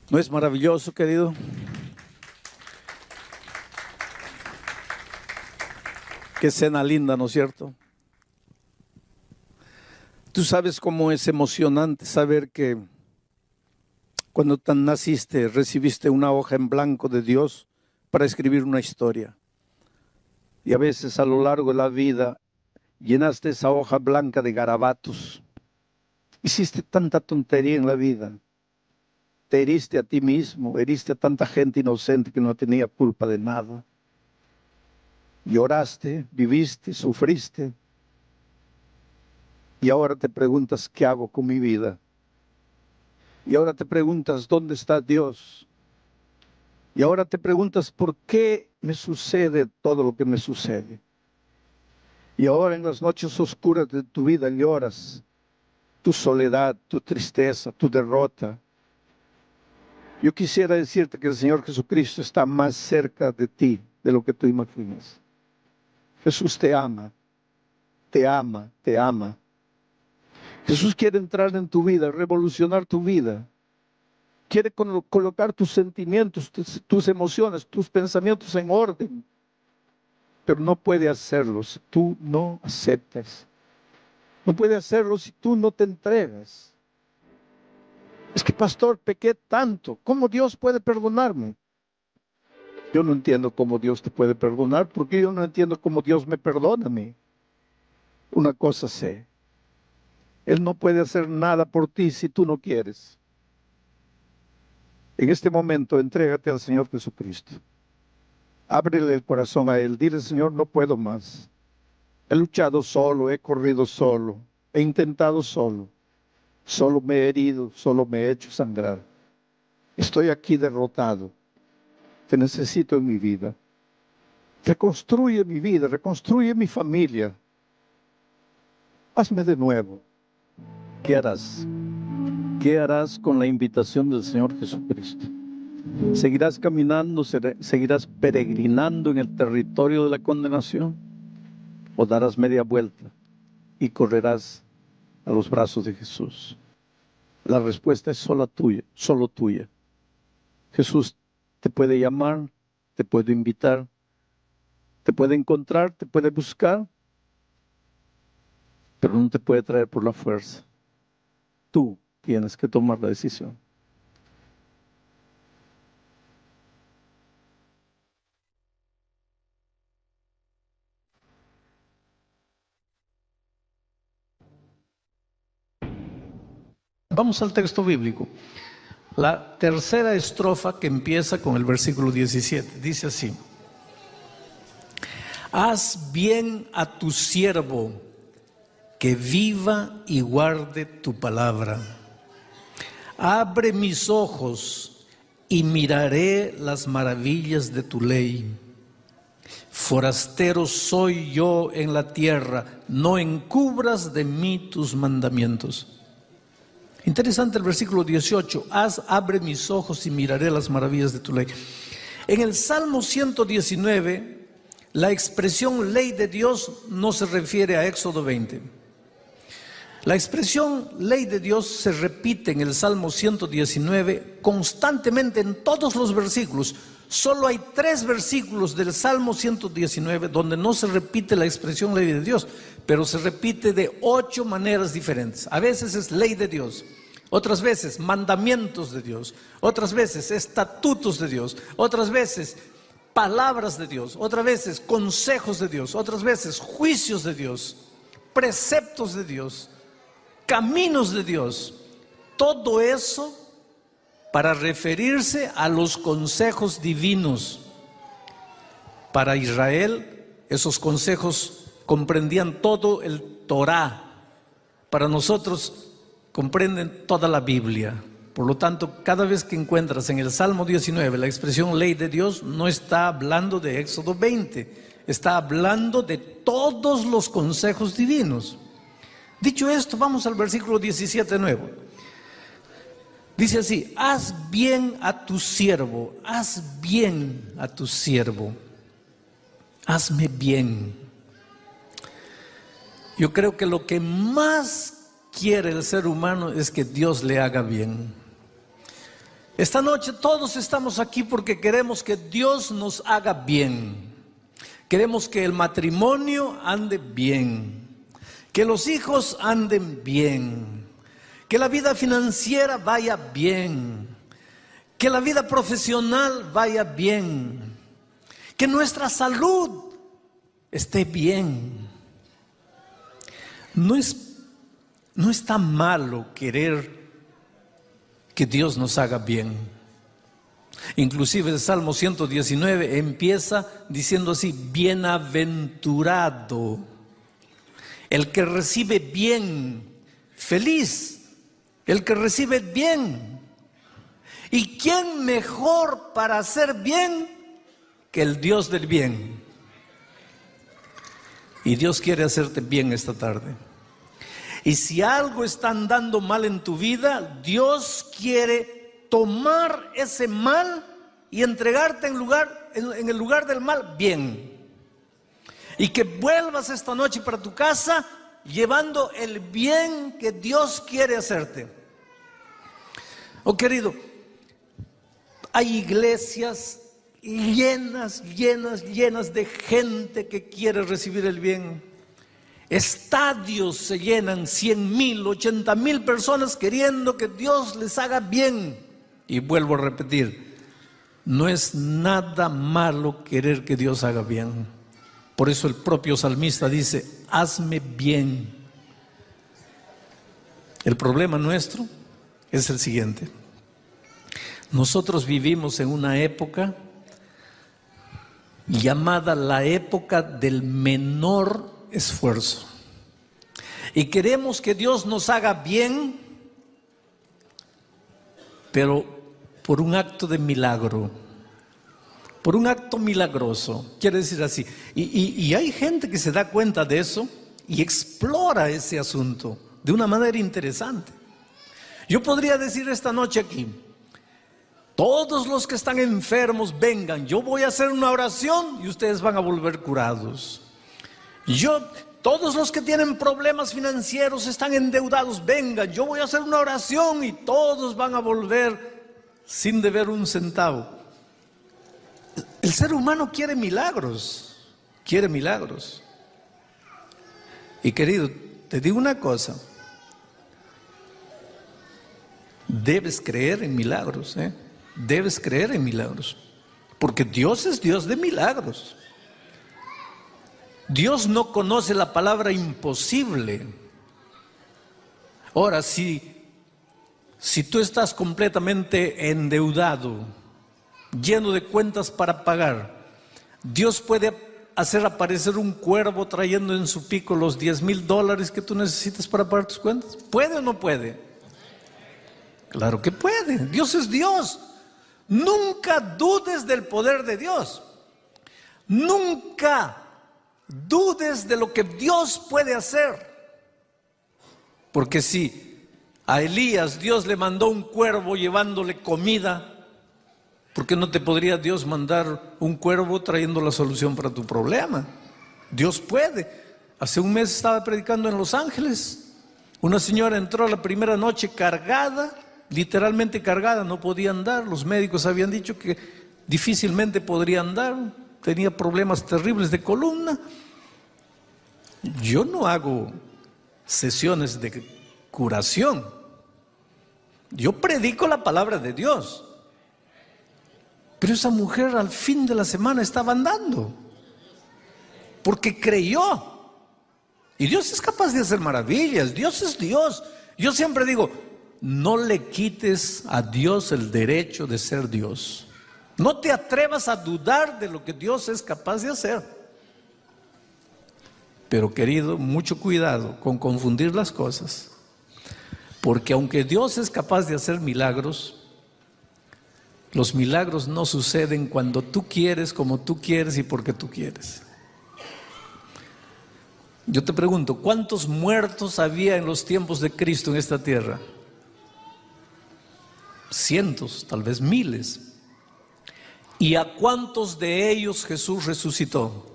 ¿No es maravilloso, querido? Qué cena linda, ¿no es cierto? Tú sabes cómo es emocionante saber que cuando naciste recibiste una hoja en blanco de Dios para escribir una historia. Y a veces a lo largo de la vida llenaste esa hoja blanca de garabatos. Hiciste tanta tontería en la vida. Te heriste a ti mismo, heriste a tanta gente inocente que no tenía culpa de nada. Lloraste, viviste, sufriste. Y ahora te preguntas, ¿qué hago con mi vida? Y ahora te preguntas, ¿dónde está Dios? Y ahora te preguntas, ¿por qué me sucede todo lo que me sucede? Y ahora en las noches oscuras de tu vida lloras tu soledad, tu tristeza, tu derrota. Yo quisiera decirte que el Señor Jesucristo está más cerca de ti de lo que tú imaginas. Jesús te ama. te ama, te ama. Jesús quiere entrar en tu vida, revolucionar tu vida. Quiere colocar tus sentimientos, tus emociones, tus pensamientos en orden. Pero no puede hacerlo si tú no aceptas. No puede hacerlo si tú no te entregas. Es que, pastor, pequé tanto. ¿Cómo Dios puede perdonarme? Yo no entiendo cómo Dios te puede perdonar, porque yo no entiendo cómo Dios me perdona a mí. Una cosa sé. Él no puede hacer nada por ti si tú no quieres. En este momento, entrégate al Señor Jesucristo. Ábrele el corazón a Él. Dile, Señor, no puedo más. He luchado solo, he corrido solo, he intentado solo. Solo me he herido, solo me he hecho sangrar. Estoy aquí derrotado. Te necesito en mi vida. Reconstruye mi vida, reconstruye mi familia. Hazme de nuevo. ¿Qué harás? ¿Qué harás con la invitación del Señor Jesucristo? ¿Seguirás caminando, seguirás peregrinando en el territorio de la condenación? ¿O darás media vuelta y correrás a los brazos de Jesús? La respuesta es solo tuya, solo tuya. Jesús te puede llamar, te puede invitar, te puede encontrar, te puede buscar, pero no te puede traer por la fuerza. Tú tienes que tomar la decisión. Vamos al texto bíblico. La tercera estrofa, que empieza con el versículo 17, dice así: haz bien a tu siervo, que viva y guarde tu palabra. Abre mis ojos y miraré las maravillas de tu ley. Forastero soy yo en la tierra, no encubras de mí tus mandamientos. Interesante el versículo 18, abre mis ojos y miraré las maravillas de tu ley. En el Salmo 119, la expresión ley de Dios no se refiere a Éxodo 20. La expresión ley de Dios se repite en el Salmo 119 constantemente en todos los versículos. Solo hay 3 versículos del Salmo 119 donde no se repite la expresión ley de Dios, pero se repite de 8 maneras diferentes. A veces es ley de Dios, otras veces mandamientos de Dios, otras veces estatutos de Dios, otras veces palabras de Dios, otras veces consejos de Dios, otras veces juicios de Dios, preceptos de Dios, caminos de Dios. Todo eso para referirse a los consejos divinos. Para Israel, esos consejos comprendían todo el Torá. Para nosotros, comprenden toda la Biblia. Por lo tanto, cada vez que encuentras en el Salmo 19 la expresión ley de Dios, no está hablando de Éxodo 20, está hablando de todos los consejos divinos. Dicho esto, vamos al versículo 17 nuevo. Dice así: haz bien a tu siervo, haz bien a tu siervo, hazme bien. Yo creo que lo que más quiere el ser humano es que Dios le haga bien. Esta noche todos estamos aquí porque queremos que Dios nos haga bien. Queremos que el matrimonio ande bien, que los hijos anden bien, que la vida financiera vaya bien, que la vida profesional vaya bien, que nuestra salud esté bien. No está malo querer que Dios nos haga bien. Inclusive el Salmo 119 empieza diciendo así: bienaventurado el que recibe bien, feliz el que recibe bien. ¿Y quién mejor para hacer bien que el Dios del bien? Y Dios quiere hacerte bien esta tarde. Y si algo está andando mal en tu vida, Dios quiere tomar ese mal y entregarte en el lugar del mal bien. y que vuelvas esta noche para tu casa llevando el bien que Dios quiere hacerte. Oh querido, hay iglesias llenas de gente que quiere recibir el bien. Estadios se llenan, 100,000, 80,000 personas queriendo que Dios les haga bien. Y vuelvo a repetir, no es nada malo querer que Dios haga bien. Por eso el propio salmista dice, hazme bien. El problema nuestro es el siguiente. Nosotros vivimos en una época llamada la época del menor esfuerzo. Y queremos que Dios nos haga bien, pero por un acto de milagro, por un acto milagroso, quiere decir así. Y hay gente que se da cuenta de eso y explora ese asunto de una manera interesante. Yo podría decir esta noche aquí, todos los que están enfermos vengan, yo voy a hacer una oración y ustedes van a volver curados. Todos los que tienen problemas financieros, están endeudados, vengan, yo voy a hacer una oración y todos van a volver sin deber un centavo. El ser humano quiere milagros. Y querido, te digo una cosa, debes creer en milagros, debes creer en milagros, porque Dios es Dios de milagros. Dios no conoce la palabra imposible. Ahora, si tú estás completamente endeudado, lleno de cuentas para pagar, Dios puede hacer aparecer un cuervo trayendo en su pico los $10,000 que tú necesitas para pagar tus cuentas. ¿Puede o no puede? Claro que puede. Dios es Dios. Nunca dudes del poder de Dios. Nunca dudes de lo que Dios puede hacer. Porque si a Elías Dios le mandó un cuervo llevándole comida, ¿por qué no te podría Dios mandar un cuervo trayendo la solución para tu problema? Dios puede. Hace un mes estaba predicando en Los Ángeles. Una señora entró la primera noche cargada, literalmente cargada, no podía andar. Los médicos habían dicho que difícilmente podría andar. Tenía problemas terribles de columna. Yo no hago sesiones de curación. Yo predico la palabra de Dios. Pero esa mujer al fin de la semana estaba andando, porque creyó. Y Dios es capaz de hacer maravillas. Dios es Dios. Yo siempre digo, no le quites a Dios el derecho de ser Dios. No te atrevas a dudar de lo que Dios es capaz de hacer. Pero querido, mucho cuidado con confundir las cosas. Porque aunque Dios es capaz de hacer milagros, los milagros no suceden cuando tú quieres, como tú quieres y porque tú quieres. Yo te pregunto, ¿cuántos muertos había en los tiempos de Cristo en esta tierra? Cientos, tal vez miles. ¿Y a cuántos de ellos Jesús resucitó?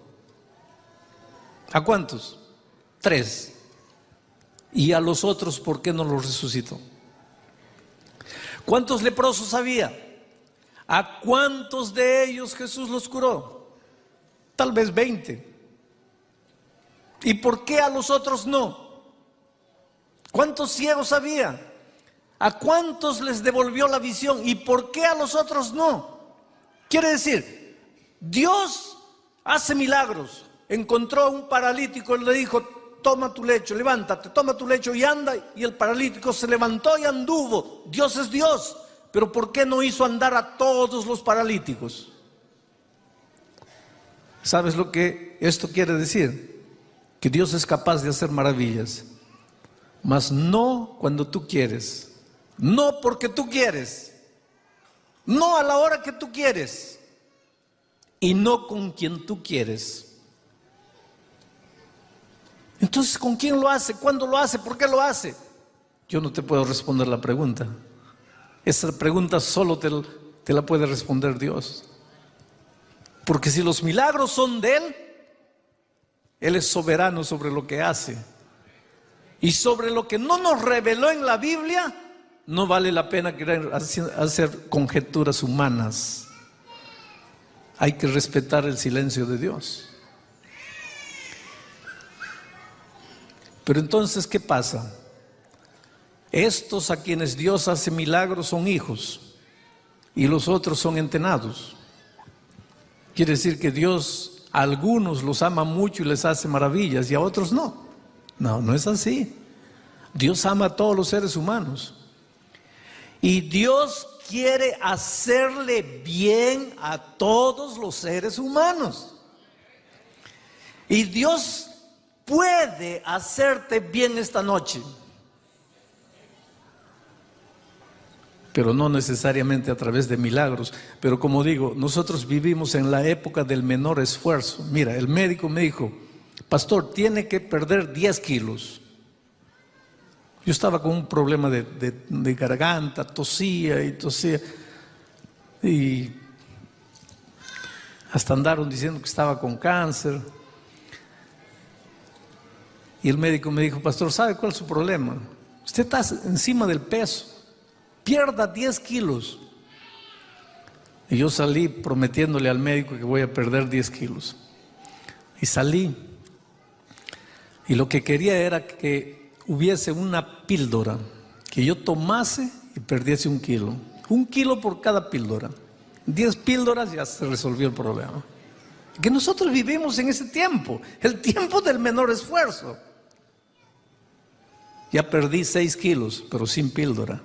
¿A cuántos? 3. ¿Y a los otros por qué no los resucitó? ¿Cuántos leprosos había? ¿A cuántos de ellos Jesús los curó? Tal vez 20. ¿Y por qué a los otros no? ¿Cuántos ciegos había? ¿A cuántos les devolvió la visión? ¿Y por qué a los otros no? Quiere decir, Dios hace milagros. Encontró a un paralítico y le dijo, toma tu lecho, levántate, toma tu lecho y anda. Y el paralítico se levantó y anduvo. Dios es Dios. Pero ¿por qué no hizo andar a todos los paralíticos? ¿Sabes lo que esto quiere decir? Que Dios es capaz de hacer maravillas, mas no cuando tú quieres, no porque tú quieres, no a la hora que tú quieres y no con quien tú quieres. Entonces, ¿con quién lo hace? ¿Cuándo lo hace? ¿Por qué lo hace? Yo no te puedo responder la pregunta. Esa pregunta solo te la puede responder Dios. Porque si los milagros son de Él, Él es soberano sobre lo que hace. Y sobre lo que no nos reveló en la Biblia, no vale la pena querer hacer conjeturas humanas. Hay que respetar el silencio de Dios. Pero entonces, ¿qué pasa? Estos a quienes Dios hace milagros son hijos y los otros son entrenados. Quiere decir que Dios a algunos los ama mucho y les hace maravillas y a otros no. No, no es así. Dios ama a todos los seres humanos. Y Dios quiere hacerle bien a todos los seres humanos. Y Dios puede hacerte bien esta noche. Pero no necesariamente a través de milagros. Pero como digo, nosotros vivimos en la época del menor esfuerzo. Mira, el médico me dijo, pastor, tiene que perder 10 kilos. Yo estaba con un problema de garganta, tosía y tosía. Y hasta andaron diciendo que estaba con cáncer. Y el médico me dijo, pastor, ¿sabe cuál es su problema? Usted está encima del peso. Pierda 10 kilos. Y yo salí prometiéndole al médico que voy a perder 10 kilos. Y salí. Y lo que quería era que hubiese una píldora que yo tomase y perdiese 1 kilo. 1 kilo por cada píldora. 10 píldoras ya se resolvió el problema. Que nosotros vivimos en ese tiempo, el tiempo del menor esfuerzo. Ya perdí 6 kilos, pero sin píldora.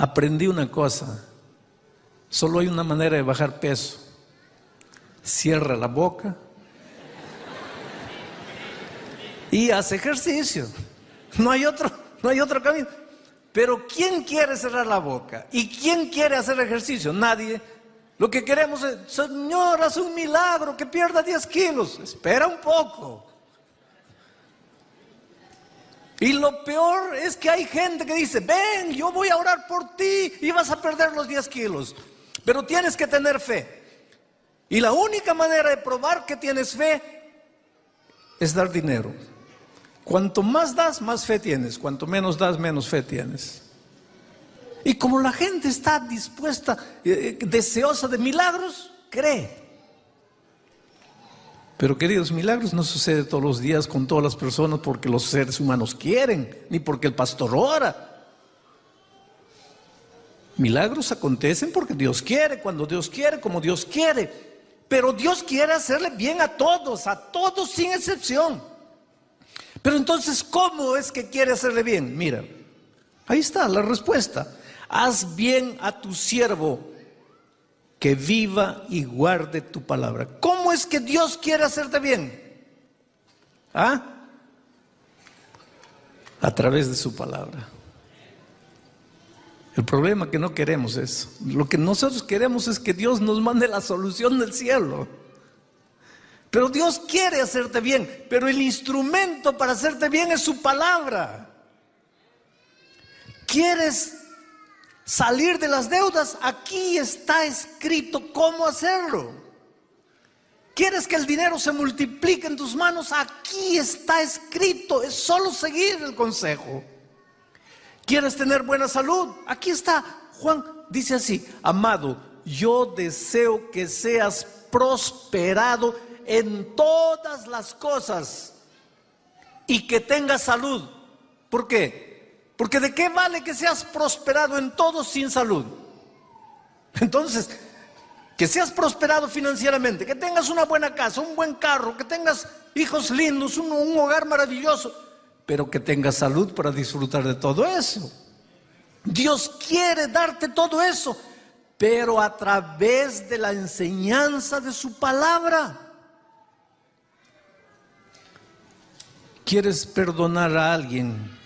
Aprendí una cosa, solo hay una manera de bajar peso. Cierra la boca y haz ejercicio. No hay otro camino. Pero ¿quién quiere cerrar la boca? ¿Y quién quiere hacer ejercicio? Nadie. Lo que queremos es, Señor, haz un milagro, que pierda 10 kilos. Espera un poco. Y lo peor es que hay gente que dice, ven, yo voy a orar por ti y vas a perder los 10 kilos. Pero tienes que tener fe. Y la única manera de probar que tienes fe es dar dinero. Cuanto más das, más fe tienes. Cuanto menos das, menos fe tienes. Y como la gente está dispuesta, deseosa de milagros, cree. Pero queridos, milagros no sucede todos los días con todas las personas porque los seres humanos quieren, ni porque el pastor ora. Milagros acontecen porque Dios quiere, cuando Dios quiere, como Dios quiere. Pero Dios quiere hacerle bien a todos sin excepción. Pero entonces, ¿cómo es que quiere hacerle bien? Mira, ahí está la respuesta. Haz bien a tu siervo, que viva y guarde tu palabra. ¿Cómo es que Dios quiere hacerte bien? ¿Ah? A través de su palabra. El problema es que no queremos eso. Lo que nosotros queremos es que Dios nos mande la solución del cielo. Pero Dios quiere hacerte bien, pero el instrumento para hacerte bien es su palabra. ¿Quieres salir de las deudas? Aquí está escrito cómo hacerlo. ¿Quieres que el dinero se multiplique en tus manos? Aquí está escrito, es solo seguir el consejo. ¿Quieres tener buena salud? Aquí está. Juan dice así, amado, yo deseo que seas prosperado en todas las cosas y que tengas salud. ¿Por qué? Porque ¿de qué vale que seas prosperado en todo sin salud? Entonces, que seas prosperado financieramente, que tengas una buena casa, un buen carro, que tengas hijos lindos, un hogar maravilloso, pero que tengas salud para disfrutar de todo eso. Dios quiere darte todo eso, pero a través de la enseñanza de su palabra. ¿Quieres perdonar a alguien?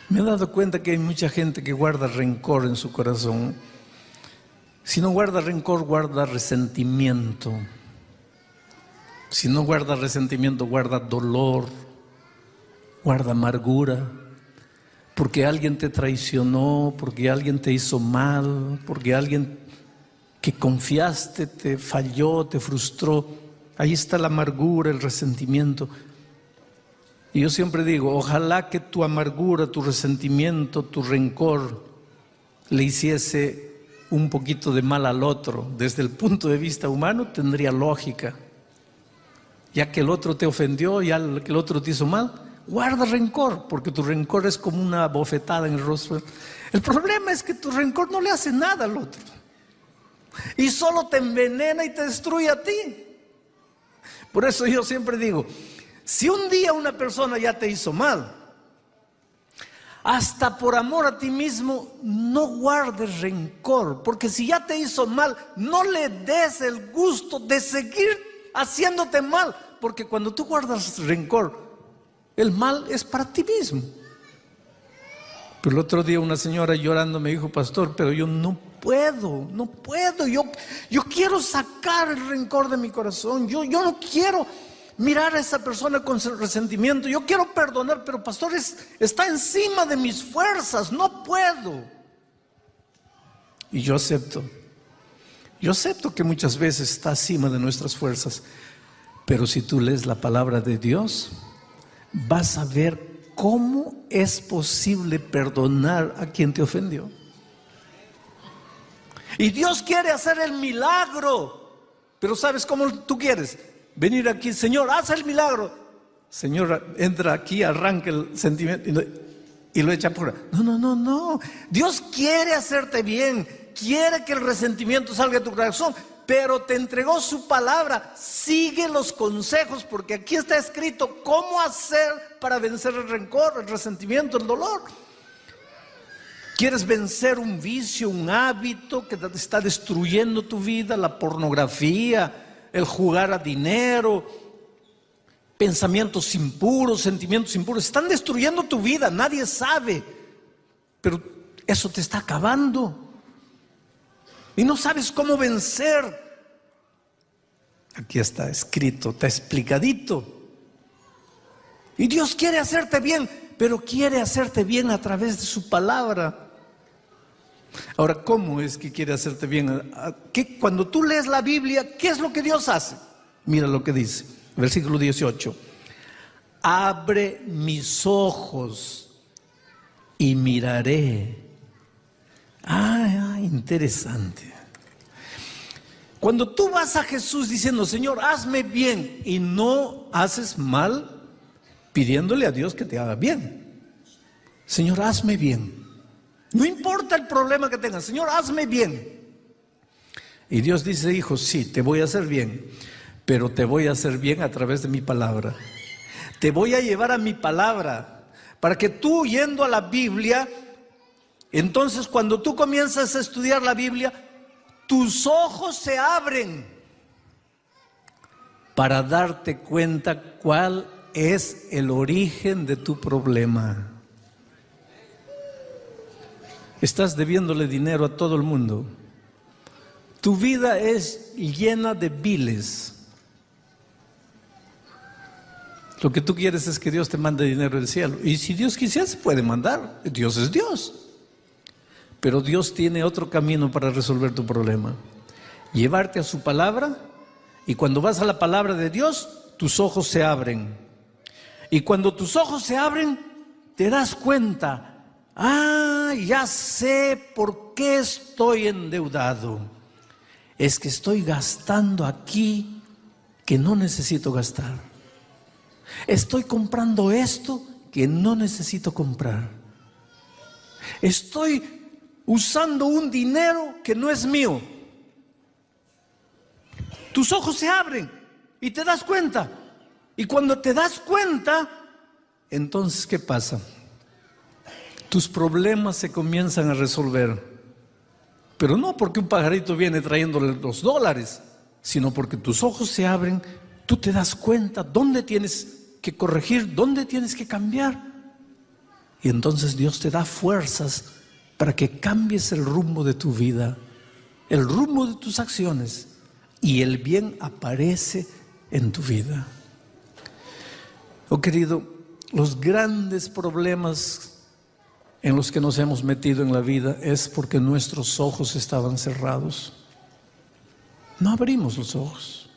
Me he dado cuenta que hay mucha gente que guarda rencor en su corazón. Si no guarda rencor, guarda resentimiento. Si no guarda resentimiento, guarda dolor, guarda amargura. Porque alguien te traicionó, porque alguien te hizo mal, porque alguien que confiaste te falló, te frustró. Ahí está la amargura, el resentimiento. Y yo siempre digo, ojalá que tu amargura, tu resentimiento, tu rencor le hiciese un poquito de mal al otro. Desde el punto de vista humano tendría lógica. Ya que el otro te ofendió, ya que el otro te hizo mal, guarda rencor, porque tu rencor es como una bofetada en el rostro. El problema es que tu rencor no le hace nada al otro. Y solo te envenena y te destruye a ti. Por eso yo siempre digo, si un día una persona ya te hizo mal, hasta por amor a ti mismo, no guardes rencor, porque si ya te hizo mal, no le des el gusto de seguir haciéndote mal, porque cuando tú guardas rencor, el mal es para ti mismo. Pero el otro día una señora llorando me dijo, pastor, pero yo no puedo, yo quiero sacar el rencor de mi corazón, yo no quiero mirar a esa persona con resentimiento, yo quiero perdonar, pero pastor, está encima de mis fuerzas, no puedo. Y yo acepto que muchas veces está encima de nuestras fuerzas, pero si tú lees la palabra de Dios, vas a ver cómo es posible perdonar a quien te ofendió. Y Dios quiere hacer el milagro, pero ¿sabes cómo tú quieres? Venir aquí, Señor, haz el milagro. Señor, entra aquí, arranca el sentimiento y lo echa fuera. No. Dios quiere hacerte bien, quiere que el resentimiento salga de tu corazón, pero te entregó su palabra. Sigue los consejos, porque aquí está escrito cómo hacer para vencer el rencor, el resentimiento, el dolor. ¿Quieres vencer un vicio, un hábito que te está destruyendo tu vida? La pornografía, el jugar a dinero, pensamientos impuros, sentimientos impuros, están destruyendo tu vida, nadie sabe, pero eso te está acabando y no sabes cómo vencer. Aquí está escrito, está explicadito. Y Dios quiere hacerte bien, pero quiere hacerte bien a través de su palabra. Ahora, ¿cómo es que quiere hacerte bien? Cuando tú lees la Biblia, ¿qué es lo que Dios hace? Mira lo que dice, versículo 18. Abre mis ojos y miraré. Interesante. Cuando tú vas a Jesús diciendo, Señor, hazme bien, y no haces mal, pidiéndole a Dios que te haga bien. Señor, hazme bien. No importa el problema que tengas, Señor, hazme bien. Y Dios dice, hijo, sí, te voy a hacer bien, pero te voy a hacer bien a través de mi palabra. Te voy a llevar a mi palabra, para que tú, yendo a la Biblia, entonces cuando tú comienzas a estudiar la Biblia, tus ojos se abren para darte cuenta cuál es el origen de tu problema. Estás debiéndole dinero a todo el mundo. Tu vida es llena de biles. Lo que tú quieres es que Dios te mande dinero del cielo. Y si Dios quisiera, se puede mandar. Dios es Dios. Pero Dios tiene otro camino para resolver tu problema. Llevarte a su palabra, y cuando vas a la palabra de Dios, tus ojos se abren. Y cuando tus ojos se abren, te das cuenta, ya sé por qué estoy endeudado. Es que estoy gastando aquí que no necesito gastar. Estoy comprando esto que no necesito comprar. Estoy usando un dinero que no es mío. Tus ojos se abren y te das cuenta. Y cuando te das cuenta, entonces, ¿qué pasa? Tus problemas se comienzan a resolver. Pero no porque un pajarito viene trayéndole los dólares, sino porque tus ojos se abren, tú te das cuenta dónde tienes que corregir, dónde tienes que cambiar. Y entonces Dios te da fuerzas para que cambies el rumbo de tu vida, el rumbo de tus acciones, y el bien aparece en tu vida. Oh querido, los grandes problemas en los que nos hemos metido en la vida es porque nuestros ojos estaban cerrados. No abrimos los ojos.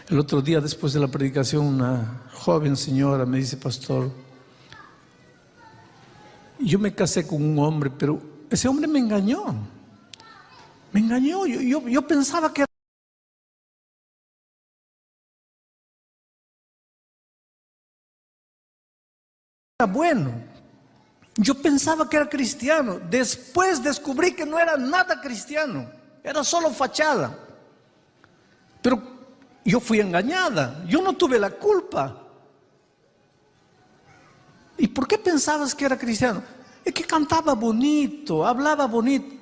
El otro día, después de la predicación, una joven señora me dice: pastor, yo me casé con un hombre, pero ese hombre me engañó. Me engañó. Yo pensaba que era bueno. Yo pensaba que era cristiano. Después descubrí que no era nada cristiano. Era solo fachada. Pero yo fui engañada. Yo no tuve la culpa. ¿Y por qué pensabas que era cristiano? Es que cantaba bonito, hablaba bonito.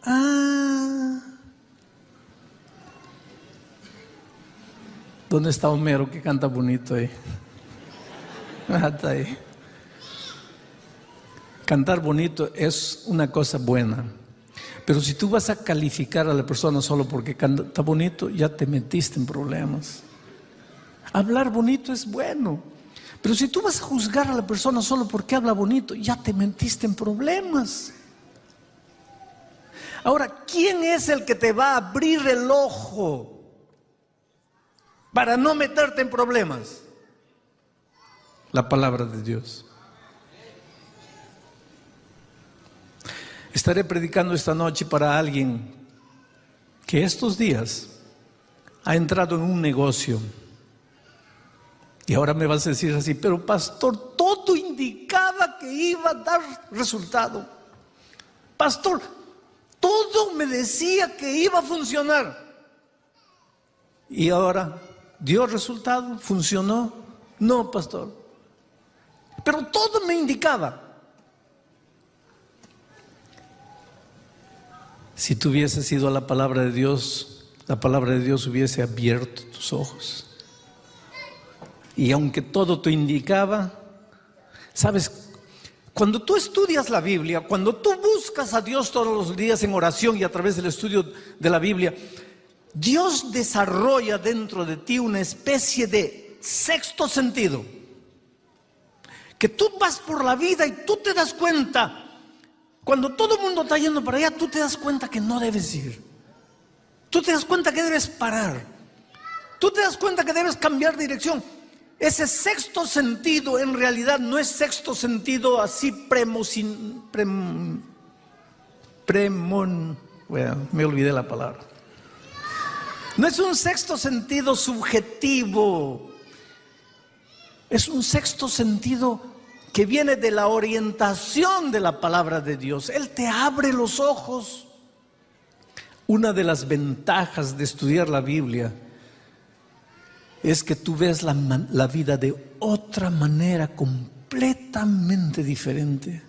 Ah. ¿Dónde está Homero que canta bonito ahí? Está ahí. Cantar bonito es una cosa buena. Pero si tú vas a calificar a la persona solo porque canta bonito, ya te metiste en problemas. Hablar bonito es bueno. Pero si tú vas a juzgar a la persona solo porque habla bonito, ya te metiste en problemas. Ahora, ¿quién es el que te va a abrir el ojo para no meterte en problemas? La palabra de Dios. Estaré predicando esta noche para alguien que estos días ha entrado en un negocio. Y ahora me vas a decir así: pero pastor, todo indicaba que iba a dar resultado. Pastor, todo me decía que iba a funcionar. Y ahora, ¿dio resultado? ¿Funcionó? No, pastor. Pero todo me indicaba. Si tú hubieses ido a la palabra de Dios, la palabra de Dios hubiese abierto tus ojos. Y aunque todo te indicaba, ¿sabes? Cuando tú estudias la Biblia, cuando tú buscas a Dios todos los días en oración y a través del estudio de la Biblia, Dios desarrolla dentro de ti una especie de sexto sentido. Que tú vas por la vida y tú te das cuenta, cuando todo el mundo está yendo para allá, tú te das cuenta que no debes ir. Tú te das cuenta que debes parar. Tú te das cuenta que debes cambiar de dirección. Ese sexto sentido en realidad no es sexto sentido así me olvidé la palabra. No es un sexto sentido subjetivo. Es un sexto sentido que viene de la orientación de la palabra de Dios. Él te abre los ojos. Una de las ventajas de estudiar la Biblia es que tú ves la vida de otra manera completamente diferente.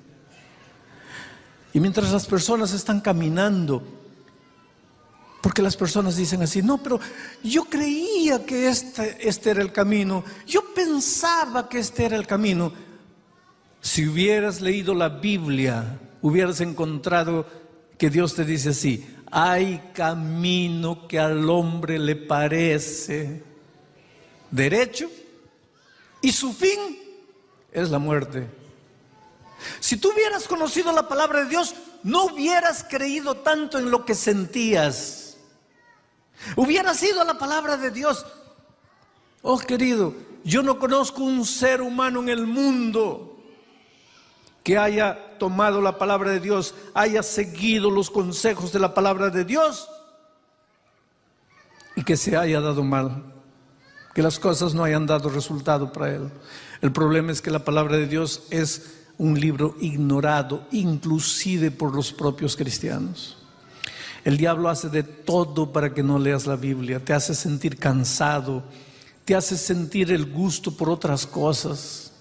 Y mientras las personas están caminando, porque las personas dicen así: no, pero yo creía que este era el camino, yo pensaba que este era el camino. Si hubieras leído la Biblia, hubieras encontrado que Dios te dice así: hay camino que al hombre le parece derecho y su fin es la muerte. Si tú hubieras conocido la palabra de Dios, no hubieras creído tanto en lo que sentías. Hubieras ido a la palabra de Dios. Oh, querido, yo no conozco un ser humano en el mundo que haya tomado la palabra de Dios, haya seguido los consejos de la palabra de Dios y que se haya dado mal, que las cosas no hayan dado resultado para él. El problema es que la palabra de Dios es un libro ignorado, inclusive por los propios cristianos. El diablo hace de todo para que no leas la Biblia. Te hace sentir cansado, te hace sentir el gusto por otras cosas.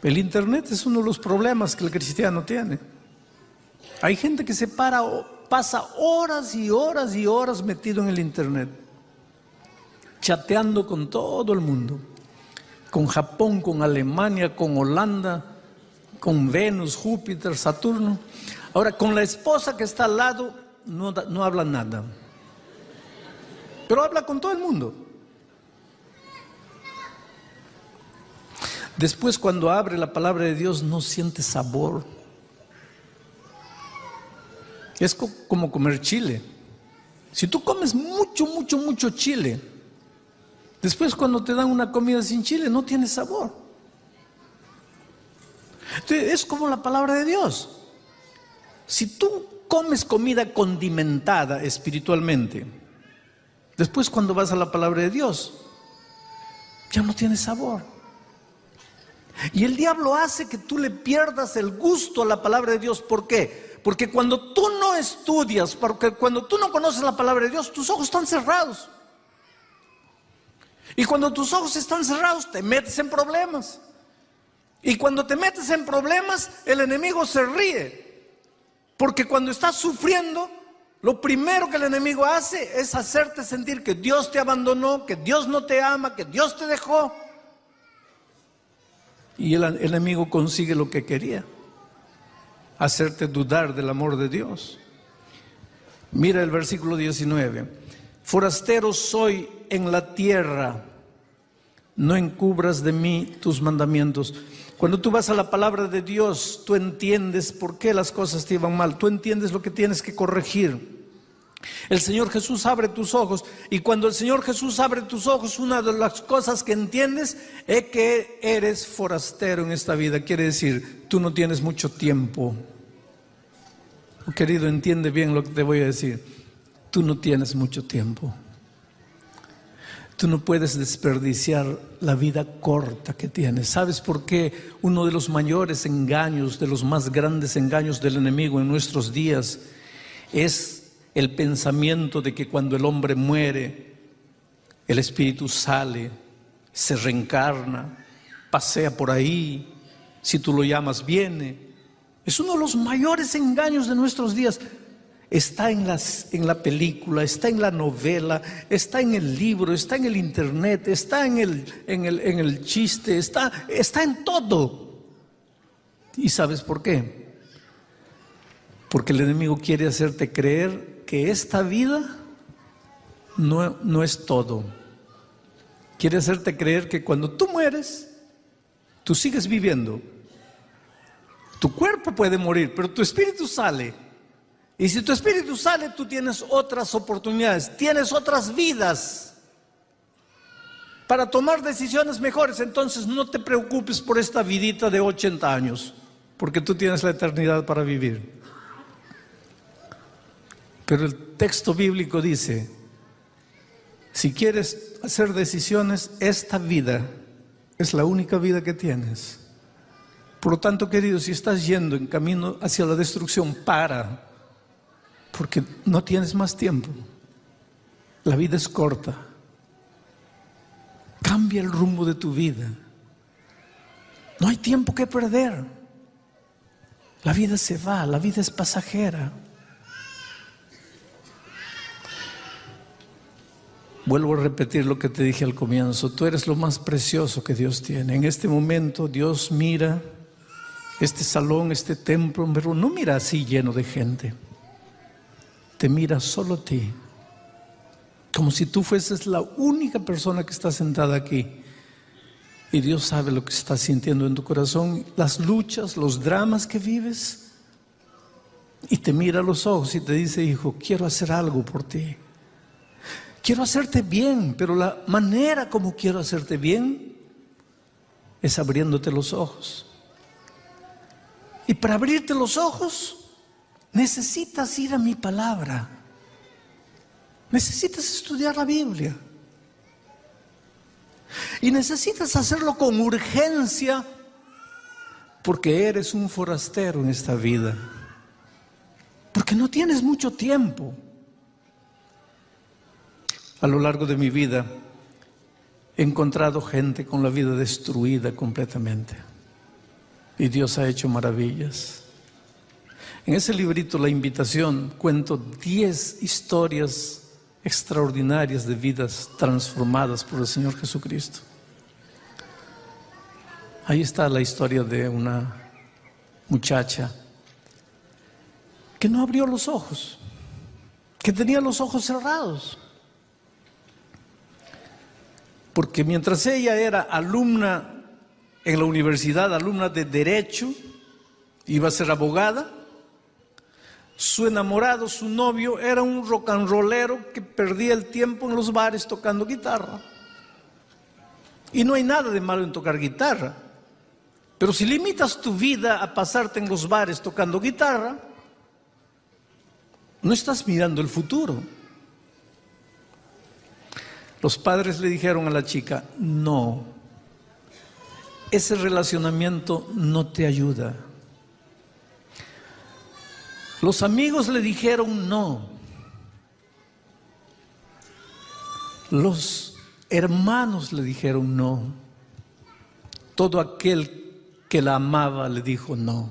El internet es uno de los problemas que el cristiano tiene. Hay gente que pasa horas y horas y horas metido en el internet, chateando con todo el mundo, con Japón, con Alemania, con Holanda, con Venus, Júpiter, Saturno. Ahora, con la esposa que está al lado, no habla nada, pero habla con todo el mundo. Después, cuando abre la palabra de Dios, no siente sabor. Es como comer chile. Si tú comes mucho chile, después cuando te dan una comida sin chile no tiene sabor. Entonces, es como la palabra de Dios. Si tú comes comida condimentada espiritualmente, después cuando vas a la palabra de Dios, ya no tiene sabor. Y el diablo hace que tú le pierdas el gusto a la palabra de Dios. ¿Por qué? Porque cuando tú no estudias, porque cuando tú no conoces la palabra de Dios, tus ojos están cerrados. Y cuando tus ojos están cerrados, te metes en problemas. Y cuando te metes en problemas, el enemigo se ríe. Porque cuando estás sufriendo, lo primero que el enemigo hace es hacerte sentir que Dios te abandonó, que Dios no te ama, que Dios te dejó. Y el enemigo consigue lo que quería: hacerte dudar del amor de Dios. Mira el versículo 19. Forastero soy en la tierra, no encubras de mí tus mandamientos. Cuando tú vas a la palabra de Dios, tú entiendes por qué las cosas te iban mal, tú entiendes lo que tienes que corregir. El Señor Jesús abre tus ojos, y cuando el Señor Jesús abre tus ojos, una de las cosas que entiendes es que eres forastero en esta vida. Quiere decir, tú no tienes mucho tiempo. Oh, querido, entiende bien lo que te voy a decir. Tú no tienes mucho tiempo. Tú no puedes desperdiciar la vida corta que tienes. ¿Sabes por qué? Uno de los mayores engaños, de los más grandes engaños del enemigo en nuestros días es el pensamiento de que cuando el hombre muere, el espíritu sale, se reencarna, pasea por ahí, si tú lo llamas viene. Es uno de los mayores engaños de nuestros días. Está en la película, está en la novela, está en el libro, está en el internet, está en el chiste, está en todo. ¿Y sabes por qué? Porque el enemigo quiere hacerte creer que esta vida no es todo. Quiere hacerte creer que cuando tú mueres, tú sigues viviendo. Tu cuerpo puede morir, pero tu espíritu sale. Y si tu espíritu sale, tú tienes otras oportunidades, tienes otras vidas para tomar decisiones mejores. Entonces no te preocupes por esta vidita de 80 años, porque tú tienes la eternidad para vivir. Pero el texto bíblico dice, si quieres hacer decisiones, esta vida es la única vida que tienes. Por lo tanto, querido, si estás yendo en camino hacia la destrucción, para, porque no tienes más tiempo. La vida es corta. Cambia el rumbo de tu vida. No hay tiempo que perder. La vida se va, la vida es pasajera. Vuelvo a repetir lo que te dije al comienzo. Tú eres lo más precioso que Dios tiene. En este momento Dios mira este salón, este templo, pero no mira así lleno de gente. Te mira solo a ti. Como si tú fueses la única persona que está sentada aquí. Y Dios sabe lo que estás sintiendo en tu corazón, las luchas, los dramas que vives. Y te mira a los ojos y te dice, hijo, quiero hacer algo por ti. Quiero hacerte bien, pero la manera como quiero hacerte bien es abriéndote los ojos. Y para abrirte los ojos necesitas ir a mi palabra. Necesitas estudiar la Biblia. Y necesitas hacerlo con urgencia, porque eres un forastero en esta vida. Porque no tienes mucho tiempo. A lo largo de mi vida he encontrado gente con la vida destruida completamente. Y Dios ha hecho maravillas. En ese librito, La Invitación, cuento 10 historias extraordinarias de vidas transformadas por el Señor Jesucristo. Ahí está la historia de una muchacha que no abrió los ojos, que tenía los ojos cerrados. Porque mientras ella era alumna en la universidad, alumna de Derecho, iba a ser abogada, Su enamorado, su novio, era un rock and rollero que perdía el tiempo en los bares tocando guitarra. Y no hay nada de malo en tocar guitarra. Pero si limitas tu vida a pasarte en los bares tocando guitarra, no estás mirando el futuro. Los padres le dijeron a la chica, no, ese relacionamiento no te ayuda. Los amigos le dijeron no. Los hermanos le dijeron no. Todo aquel que la amaba le dijo no.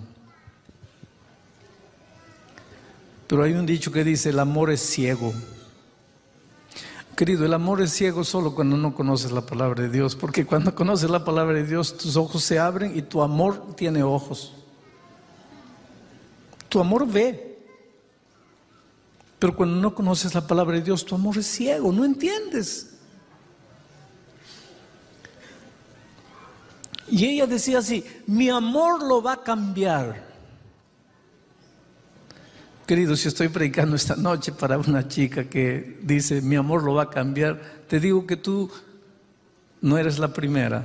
Pero hay un dicho que dice, el amor es ciego. Querido, el amor es ciego solo cuando no conoces la palabra de Dios, porque cuando conoces la palabra de Dios, tus ojos se abren y tu amor tiene ojos. Tu amor ve. Pero cuando no conoces la palabra de Dios, tu amor es ciego, no entiendes. Y ella decía así, mi amor lo va a cambiar. Querido, si estoy predicando esta noche para una chica que dice, mi amor lo va a cambiar, te digo que tú no eres la primera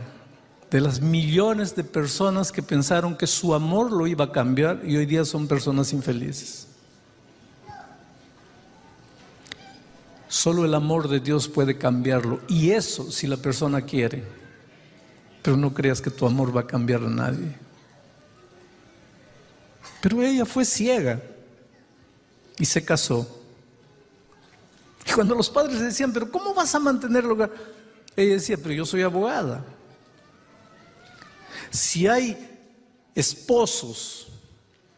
de las millones de personas que pensaron que su amor lo iba a cambiar y hoy día son personas infelices. Solo el amor de Dios puede cambiarlo, y eso si la persona quiere. Pero no creas que tu amor va a cambiar a nadie. Pero ella fue ciega y se casó. Y cuando los padres le decían, pero ¿cómo vas a mantener el hogar? Ella decía, pero yo soy abogada. Si hay esposos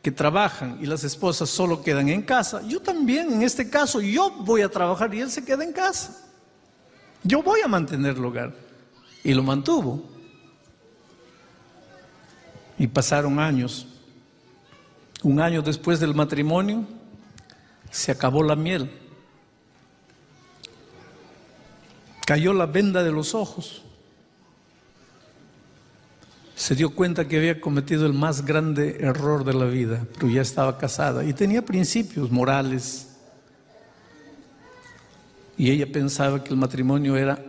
que trabajan y las esposas solo quedan en casa, yo también, en este caso, yo voy a trabajar y él se queda en casa. Yo voy a mantener el hogar. Y lo mantuvo. Y pasaron años. Un año después del matrimonio, se acabó la miel. Cayó la venda de los ojos. Se dio cuenta que había cometido el más grande error de la vida, pero ya estaba casada y tenía principios morales. Y ella pensaba que el matrimonio era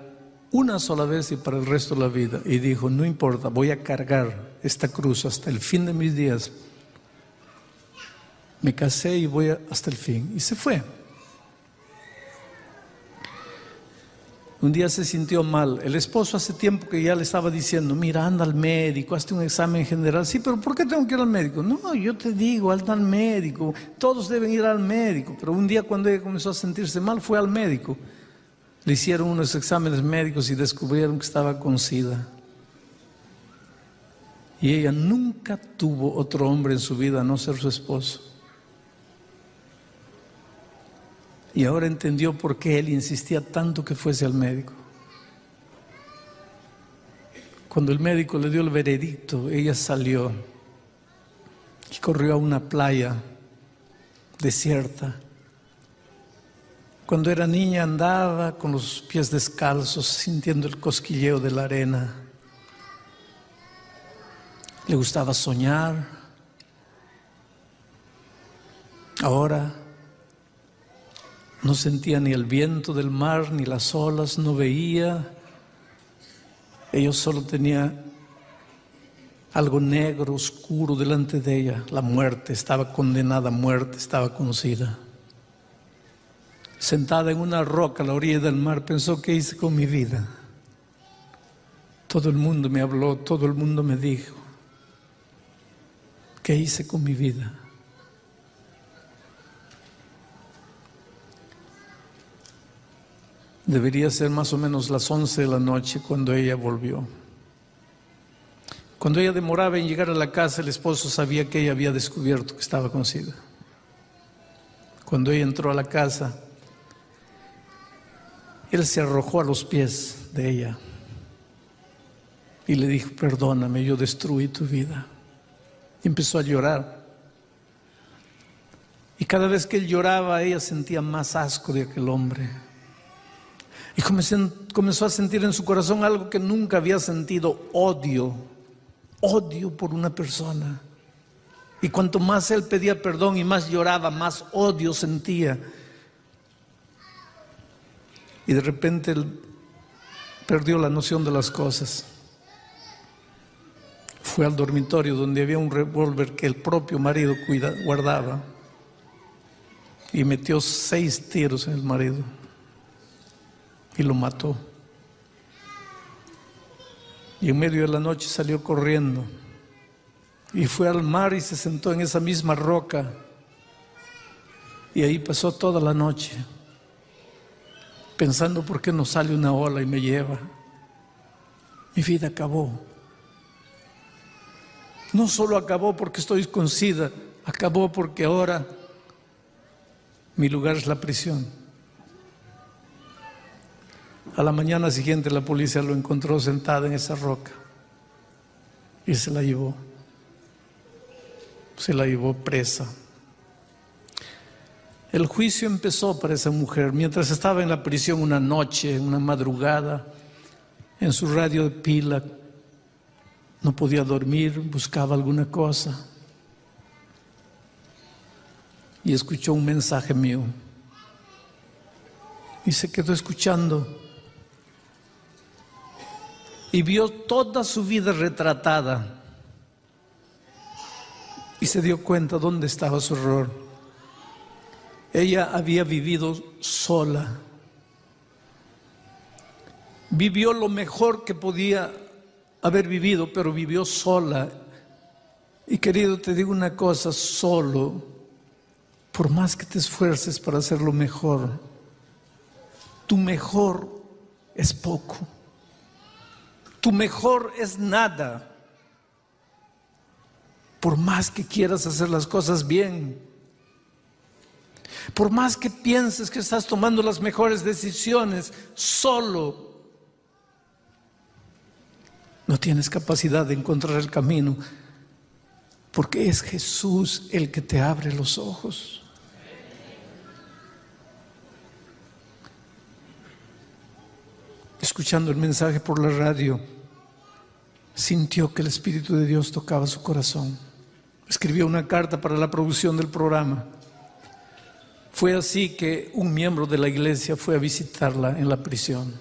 una sola vez y para el resto de la vida. Y dijo, no importa, voy a cargar esta cruz hasta el fin de mis días. Me casé y voy hasta el fin. Y se fue. Un día se sintió mal. El esposo hace tiempo que ya le estaba diciendo, mira, anda al médico, hazte un examen general. Sí, pero ¿por qué tengo que ir al médico? No, yo te digo, anda al médico. Todos deben ir al médico. Pero un día cuando ella comenzó a sentirse mal, fue al médico. Le hicieron unos exámenes médicos y descubrieron que estaba con SIDA. Y ella nunca tuvo otro hombre en su vida a no ser su esposo. Y ahora entendió por qué él insistía tanto que fuese al médico. Cuando el médico le dio el veredicto, ella salió y corrió a una playa desierta. Cuando era niña andaba con los pies descalzos, sintiendo el cosquilleo de la arena. Le gustaba soñar. Ahora no sentía ni el viento del mar, ni las olas, no veía. Ella solo tenía algo negro, oscuro delante de ella, la muerte. Estaba condenada a muerte, estaba con SIDA. Sentada en una roca a la orilla del mar, pensó, ¿qué hice con mi vida? Todo el mundo me habló, todo el mundo me dijo, ¿qué hice con mi vida? Debería ser más o menos las 11 de la noche cuando ella volvió. Cuando ella demoraba en llegar a la casa, el esposo sabía que ella había descubierto que estaba con SIDA. Cuando ella entró a la casa, él se arrojó a los pies de ella y le dijo, perdóname, yo destruí tu vida. Y empezó a llorar. Y cada vez que él lloraba, ella sentía más asco de aquel hombre. Y comenzó a sentir en su corazón algo que nunca había sentido, odio por una persona. Y cuanto más él pedía perdón y más lloraba, más odio sentía. Y de repente él perdió la noción de las cosas. Fue al dormitorio donde había un revólver que el propio marido guardaba y metió 6 tiros en el marido y lo mató. Y en medio de la noche salió corriendo y fue al mar y se sentó en esa misma roca y ahí pasó toda la noche pensando por qué no sale una ola y me lleva. Mi vida acabó. No solo acabó porque estoy con SIDA, acabó porque ahora mi lugar es la prisión. A la mañana siguiente la policía lo encontró sentado en esa roca y se la llevó. Se la llevó presa. El juicio empezó para esa mujer mientras estaba en la prisión una noche, una madrugada, en su radio de pila. No podía dormir, buscaba alguna cosa y escuchó un mensaje mío y se quedó escuchando y vio toda su vida retratada y se dio cuenta dónde estaba su error. Ella había vivido sola, vivió lo mejor que podía haber vivido, pero vivió sola. Y querido, te digo una cosa, solo, por más que te esfuerces para hacerlo mejor, tu mejor es poco, tu mejor es nada. Por más que quieras hacer las cosas bien, por más que pienses que estás tomando las mejores decisiones, solo no tienes capacidad de encontrar el camino, porque es Jesús el que te abre los ojos. Escuchando el mensaje por la radio, sintió que el Espíritu de Dios tocaba su corazón. Escribió una carta para la producción del programa. Fue así que un miembro de la iglesia fue a visitarla en la prisión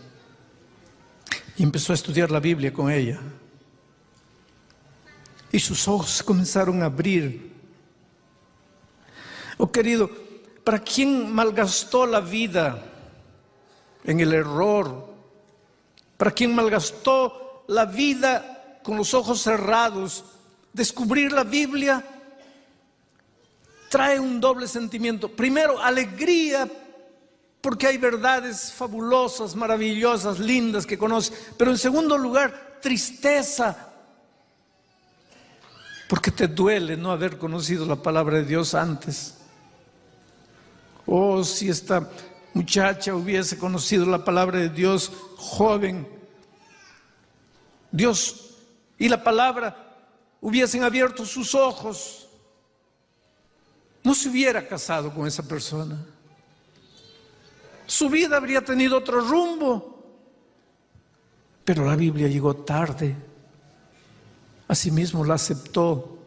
y empezó a estudiar la Biblia con ella. Y sus ojos comenzaron a abrir. Oh querido, ¿para quién malgastó la vida en el error? ¿Para quién malgastó la vida con los ojos cerrados? Descubrir la Biblia trae un doble sentimiento. Primero, alegría, porque hay verdades fabulosas, maravillosas, lindas que conoces. Pero en segundo lugar, tristeza, porque te duele no haber conocido la palabra de Dios antes. Oh, si esta muchacha hubiese conocido la palabra de Dios joven, Dios y la palabra hubiesen abierto sus ojos, no se hubiera casado con esa persona. Su vida habría tenido otro rumbo. Pero la Biblia llegó tarde. Asimismo la aceptó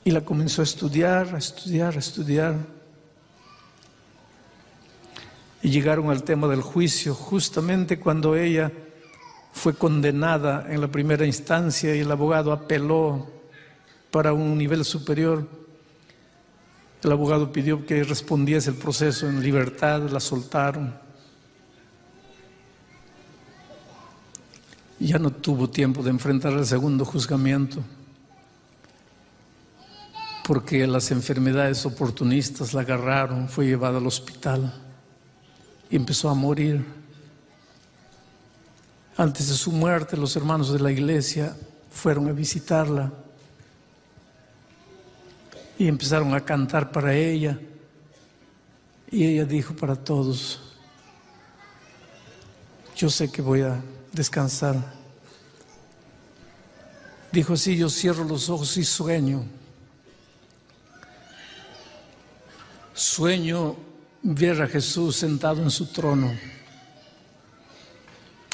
y la comenzó a estudiar, a estudiar, a estudiar. Y llegaron al tema del juicio justamente cuando ella fue condenada en la primera instancia y el abogado apeló para un nivel superior. El abogado pidió que respondiese el proceso en libertad, la soltaron. Y ya no tuvo tiempo de enfrentar el segundo juzgamiento, porque las enfermedades oportunistas la agarraron, fue llevada al hospital y empezó a morir. Antes de su muerte, los hermanos de la iglesia fueron a visitarla y empezaron a cantar para ella. Y ella dijo para todos: yo sé que voy a descansar. Dijo así: yo cierro los ojos y sueño. Sueño ver a Jesús sentado en su trono.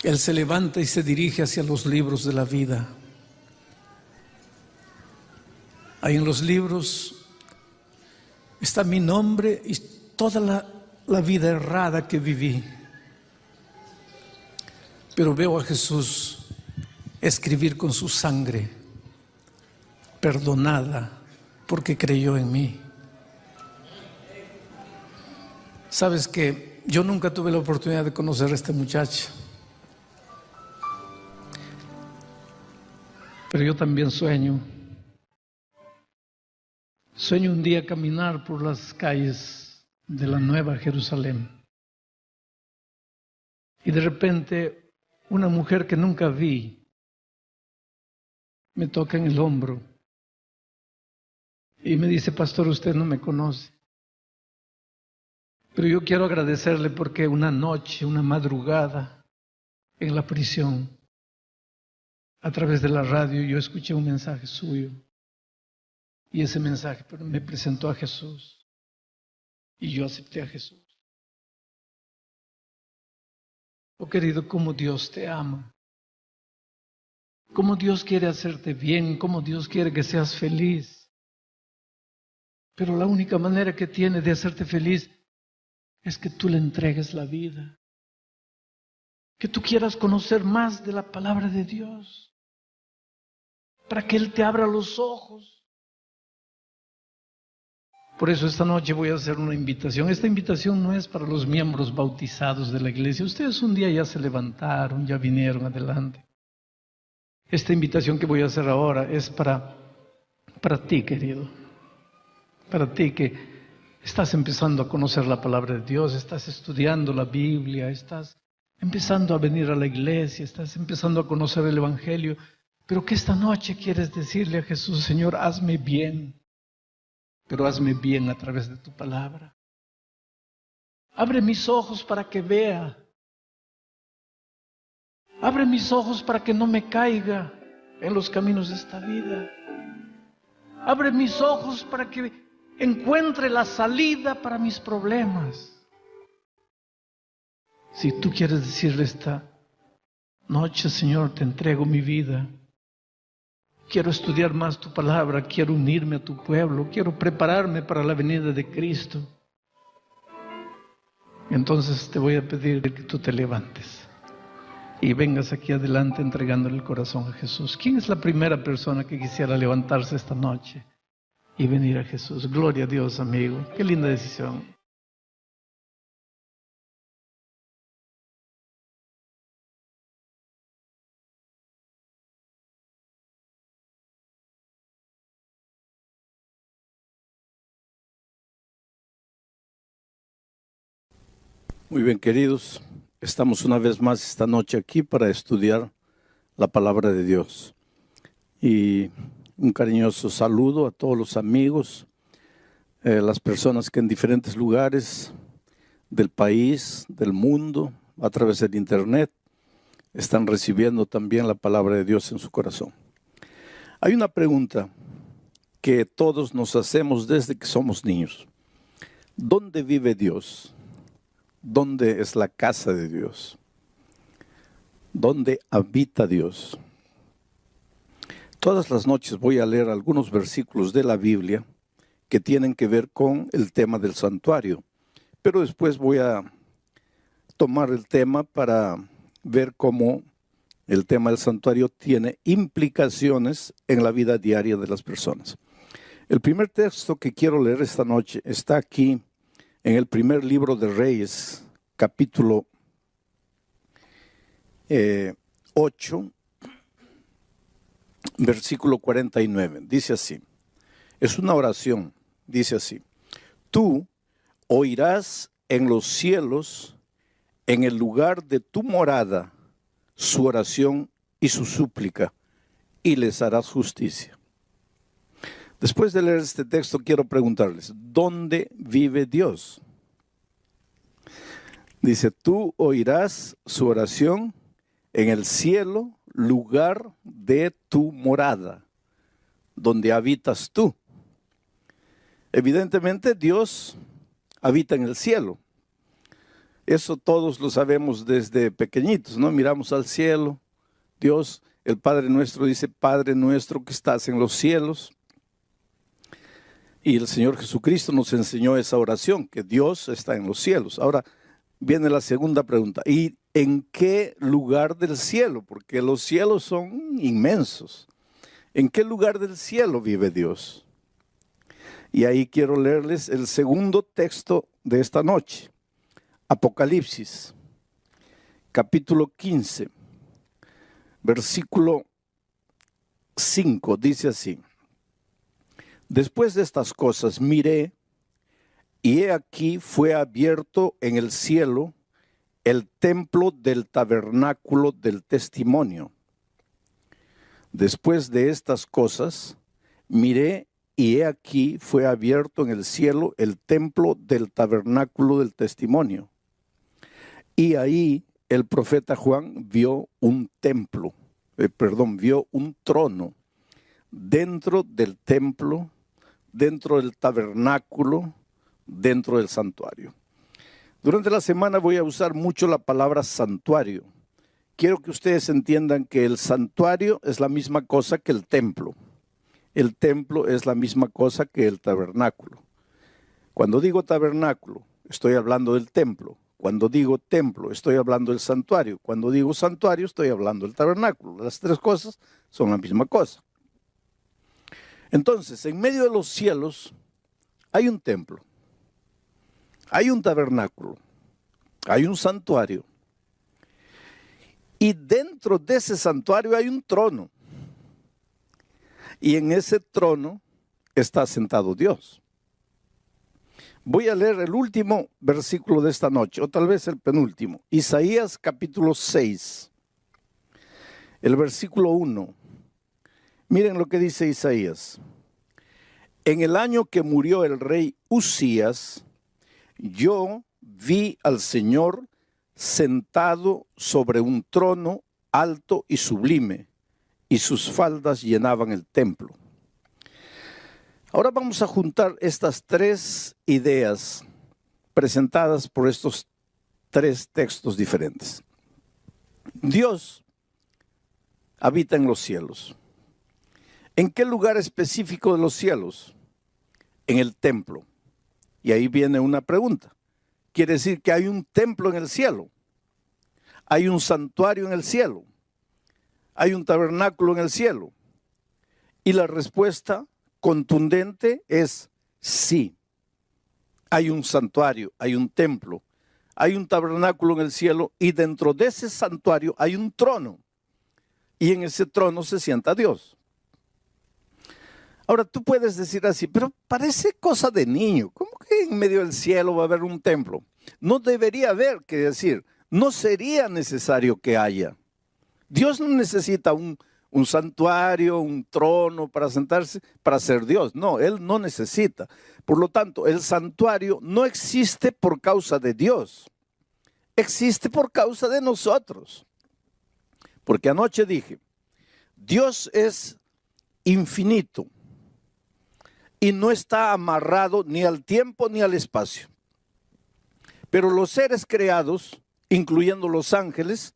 Él se levanta y se dirige hacia los libros de la vida. Ahí en los libros está mi nombre y toda la vida errada que viví. Pero veo a Jesús escribir con su sangre, perdonada, porque creyó en mí. Sabes que yo nunca tuve la oportunidad de conocer a este muchacho, pero yo también sueño un día caminar por las calles de la Nueva Jerusalén y de repente una mujer que nunca vi me toca en el hombro y me dice: pastor, usted no me conoce, pero yo quiero agradecerle porque una noche, una madrugada en la prisión, a través de la radio yo escuché un mensaje suyo y ese mensaje me presentó a Jesús y yo acepté a Jesús. Oh querido, cómo Dios te ama, cómo Dios quiere hacerte bien, cómo Dios quiere que seas feliz. Pero la única manera que tiene de hacerte feliz es que tú le entregues la vida, que tú quieras conocer más de la palabra de Dios, para que Él te abra los ojos. Por eso esta noche voy a hacer una invitación. Esta invitación no es para los miembros bautizados de la iglesia. Ustedes un día ya se levantaron, ya vinieron adelante. Esta invitación que voy a hacer ahora es para ti, querido. Para ti que estás empezando a conocer la palabra de Dios, estás estudiando la Biblia, estás empezando a venir a la iglesia, estás empezando a conocer el Evangelio, pero que esta noche quieres decirle a Jesús: Señor, hazme bien, pero hazme bien a través de tu palabra. Abre mis ojos para que vea. Abre mis ojos para que no me caiga en los caminos de esta vida. Abre mis ojos para que encuentre la salida para mis problemas. Si tú quieres decirle esta noche: Señor, te entrego mi vida. Quiero estudiar más tu palabra, quiero unirme a tu pueblo, quiero prepararme para la venida de Cristo. Entonces te voy a pedir que tú te levantes y vengas aquí adelante entregándole el corazón a Jesús. ¿Quién es la primera persona que quisiera levantarse esta noche y venir a Jesús? Gloria a Dios, amigo. Qué linda decisión. Muy bien, queridos, estamos una vez más esta noche aquí para estudiar la palabra de Dios. Y un cariñoso saludo a todos los amigos, las personas que en diferentes lugares del país, del mundo, a través del internet, están recibiendo también la palabra de Dios en su corazón. Hay una pregunta que todos nos hacemos desde que somos niños. ¿Dónde vive Dios? ¿Dónde es la casa de Dios? ¿Dónde habita Dios? Todas las noches voy a leer algunos versículos de la Biblia que tienen que ver con el tema del santuario, pero después voy a tomar el tema para ver cómo el tema del santuario tiene implicaciones en la vida diaria de las personas. El primer texto que quiero leer esta noche está aquí en el primer libro de Reyes, capítulo 8, versículo 49. Dice así, es una oración, dice así: tú oirás en los cielos, en el lugar de tu morada, su oración y su súplica, y les harás justicia. Después de leer este texto, quiero preguntarles, ¿dónde vive Dios? Dice, tú oirás su oración en el cielo, lugar de tu morada, donde habitas tú. Evidentemente, Dios habita en el cielo. Eso todos lo sabemos desde pequeñitos, ¿no? Miramos al cielo. Dios, el Padre nuestro, dice, Padre nuestro que estás en los cielos. Y el Señor Jesucristo nos enseñó esa oración, que Dios está en los cielos. Ahora viene la segunda pregunta. ¿Y en qué lugar del cielo? Porque los cielos son inmensos. ¿En qué lugar del cielo vive Dios? Y ahí quiero leerles el segundo texto de esta noche. Apocalipsis, capítulo 15, versículo 5, dice así. Después de estas cosas miré, y he aquí fue abierto en el cielo el templo del tabernáculo del testimonio. Después de estas cosas miré, y he aquí fue abierto en el cielo el templo del tabernáculo del testimonio. Y ahí el profeta Juan vio un trono dentro del templo, dentro del tabernáculo, dentro del santuario. Durante la semana voy a usar mucho la palabra santuario. Quiero que ustedes entiendan que el santuario es la misma cosa que el templo. El templo es la misma cosa que el tabernáculo. Cuando digo tabernáculo, estoy hablando del templo. Cuando digo templo, estoy hablando del santuario. Cuando digo santuario, estoy hablando del tabernáculo. Las tres cosas son la misma cosa. Entonces, en medio de los cielos hay un templo, hay un tabernáculo, hay un santuario. Y dentro de ese santuario hay un trono. Y en ese trono está sentado Dios. Voy a leer el último versículo de esta noche, o tal vez el penúltimo. Isaías capítulo 6, el versículo 1. Miren lo que dice Isaías. En el año que murió el rey Uzías, yo vi al Señor sentado sobre un trono alto y sublime, y sus faldas llenaban el templo. Ahora vamos a juntar estas tres ideas presentadas por estos tres textos diferentes. Dios habita en los cielos. ¿En qué lugar específico de los cielos? En el templo. Y ahí viene una pregunta. Quiere decir que hay un templo en el cielo. Hay un santuario en el cielo. Hay un tabernáculo en el cielo. Y la respuesta contundente es sí. Hay un santuario, hay un templo, hay un tabernáculo en el cielo, y dentro de ese santuario hay un trono. Y en ese trono se sienta Dios. Ahora tú puedes decir así, pero parece cosa de niño. ¿Cómo que en medio del cielo va a haber un templo? No debería haber, que decir, no sería necesario que haya. Dios no necesita un santuario, un trono para sentarse, para ser Dios. No, Él no necesita. Por lo tanto, el santuario no existe por causa de Dios. Existe por causa de nosotros. Porque anoche dije, Dios es infinito y no está amarrado ni al tiempo ni al espacio. Pero los seres creados, incluyendo los ángeles,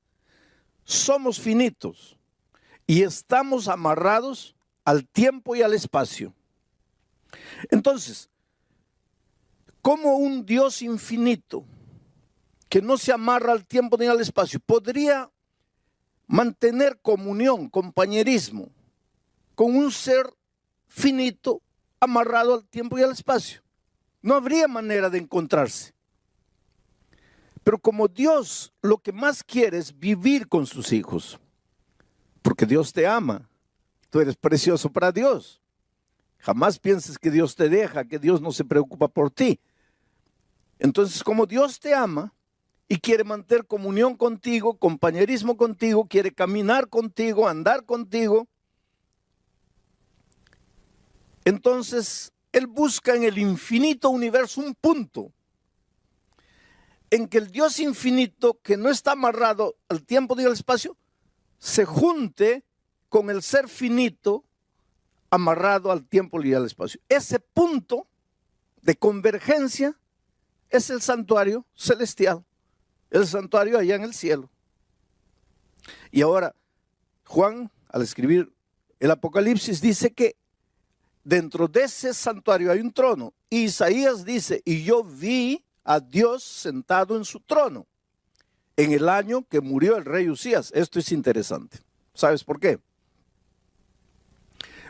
somos finitos y estamos amarrados al tiempo y al espacio. Entonces, ¿cómo un Dios infinito que no se amarra al tiempo ni al espacio podría mantener comunión, compañerismo con un ser finito amarrado al tiempo y al espacio? No habría manera de encontrarse. Pero como Dios lo que más quiere es vivir con sus hijos, porque Dios te ama, tú eres precioso para Dios. Jamás pienses que Dios te deja, que Dios no se preocupa por ti. Entonces, como Dios te ama y quiere mantener comunión contigo, compañerismo contigo, quiere caminar contigo, andar contigo, entonces Él busca en el infinito universo un punto en que el Dios infinito, que no está amarrado al tiempo ni al espacio, se junte con el ser finito amarrado al tiempo y al espacio. Ese punto de convergencia es el santuario celestial, el santuario allá en el cielo. Y ahora, Juan, al escribir el Apocalipsis, dice que dentro de ese santuario hay un trono. Isaías dice, y yo vi a Dios sentado en su trono en el año que murió el rey Usías. Esto es interesante. ¿Sabes por qué?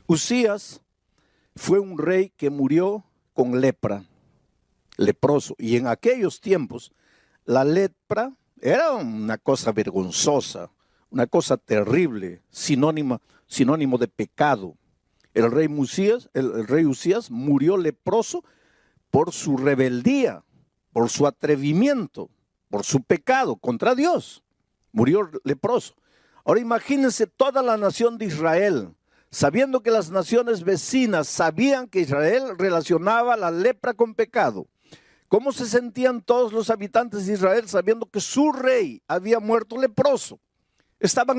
Usías fue un rey que murió con lepra, leproso. Y en aquellos tiempos la lepra era una cosa vergonzosa, una cosa terrible, sinónimo de pecado. El rey Usías murió leproso por su rebeldía, por su atrevimiento, por su pecado contra Dios. Murió leproso. Ahora imagínense toda la nación de Israel, sabiendo que las naciones vecinas sabían que Israel relacionaba la lepra con pecado. ¿Cómo se sentían todos los habitantes de Israel sabiendo que su rey había muerto leproso? Estaban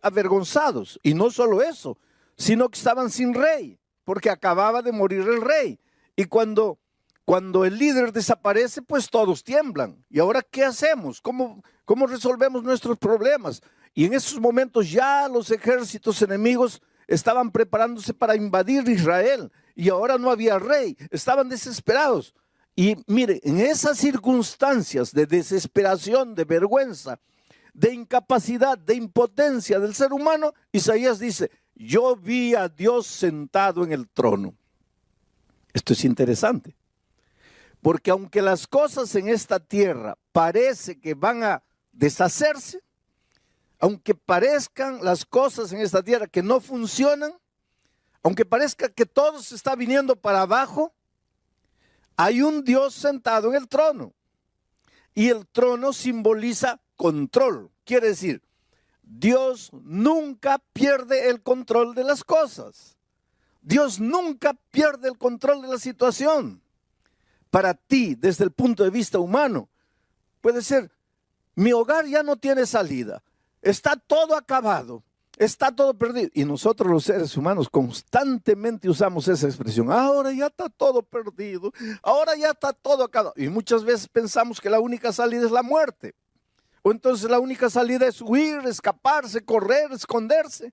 avergonzados. Y no solo eso, sino que estaban sin rey, porque acababa de morir el rey. Y cuando el líder desaparece, pues todos tiemblan. ¿Y ahora qué hacemos? ¿Cómo resolvemos nuestros problemas? Y en esos momentos ya los ejércitos enemigos estaban preparándose para invadir Israel. Y ahora no había rey. Estaban desesperados. Y mire, en esas circunstancias de desesperación, de vergüenza, de incapacidad, de impotencia del ser humano, Isaías dice, yo vi a Dios sentado en el trono. Esto es interesante, porque aunque las cosas en esta tierra parece que van a deshacerse, aunque parezcan las cosas en esta tierra que no funcionan, aunque parezca que todo se está viniendo para abajo, hay un Dios sentado en el trono. Y el trono simboliza control. Quiere decir, Dios nunca pierde el control de las cosas. Dios nunca pierde el control de la situación. Para ti, desde el punto de vista humano, puede ser, mi hogar ya no tiene salida. Está todo acabado. Está todo perdido. Y nosotros los seres humanos constantemente usamos esa expresión. Ahora ya está todo perdido. Ahora ya está todo acabado. Y muchas veces pensamos que la única salida es la muerte. O entonces la única salida es huir, escaparse, correr, esconderse.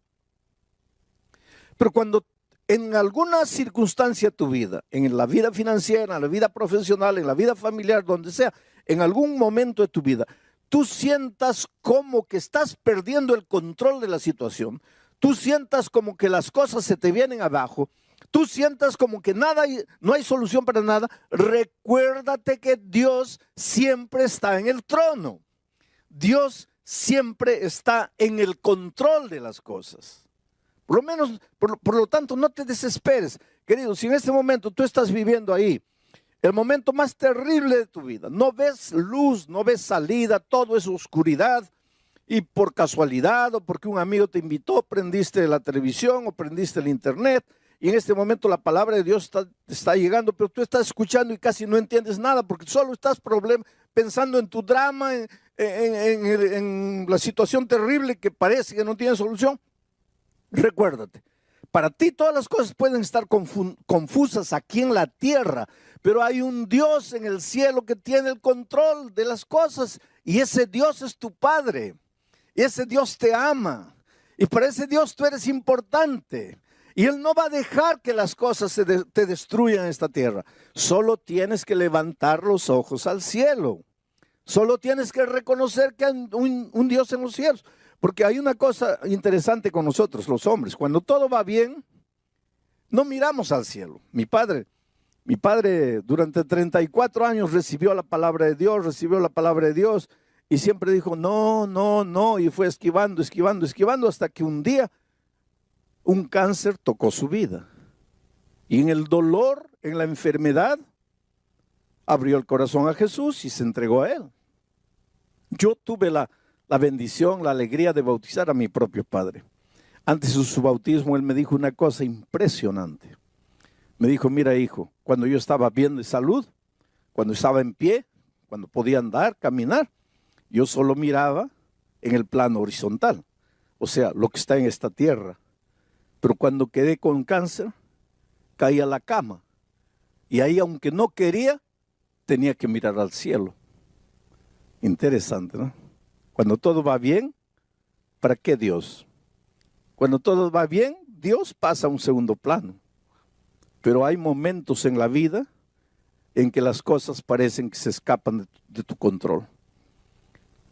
Pero cuando en alguna circunstancia de tu vida, en la vida financiera, en la vida profesional, en la vida familiar, donde sea, en algún momento de tu vida, tú sientas como que estás perdiendo el control de la situación, tú sientas como que las cosas se te vienen abajo, tú sientas como que no hay solución para nada, recuérdate que Dios siempre está en el trono. Dios siempre está en el control de las cosas. Por lo menos, por lo tanto, no te desesperes. Querido, si en este momento tú estás viviendo ahí, el momento más terrible de tu vida, no ves luz, no ves salida, todo es oscuridad, y por casualidad o porque un amigo te invitó, prendiste la televisión o prendiste el internet, y en este momento la palabra de Dios está llegando, pero tú estás escuchando y casi no entiendes nada, porque solo estás pensando en tu drama, en la situación terrible que parece que no tiene solución. Recuérdate, para ti todas las cosas pueden estar confusas aquí en la tierra, pero hay un Dios en el cielo que tiene el control de las cosas, y ese Dios es tu Padre, y ese Dios te ama, y para ese Dios tú eres importante, y Él no va a dejar que las cosas te destruyan en esta tierra. Solo tienes que levantar los ojos al cielo, solo tienes que reconocer que hay un Dios en los cielos. Porque hay una cosa interesante con nosotros, los hombres. Cuando todo va bien, no miramos al cielo. Mi padre durante 34 años recibió la palabra de Dios, y siempre dijo, no, no, no, y fue esquivando, hasta que un día un cáncer tocó su vida. Y en el dolor, en la enfermedad, abrió el corazón a Jesús y se entregó a Él. Yo tuve la bendición, la alegría de bautizar a mi propio padre. Antes de su bautismo, él me dijo una cosa impresionante. Me dijo, mira hijo, cuando yo estaba bien de salud, cuando estaba en pie, cuando podía andar, caminar, yo solo miraba en el plano horizontal, o sea, lo que está en esta tierra. Pero cuando quedé con cáncer, caí a la cama. Y ahí, aunque no quería, tenía que mirar al cielo. Interesante, ¿no? Cuando todo va bien, ¿para qué Dios? Cuando todo va bien, Dios pasa a un segundo plano. Pero hay momentos en la vida en que las cosas parecen que se escapan de tu control.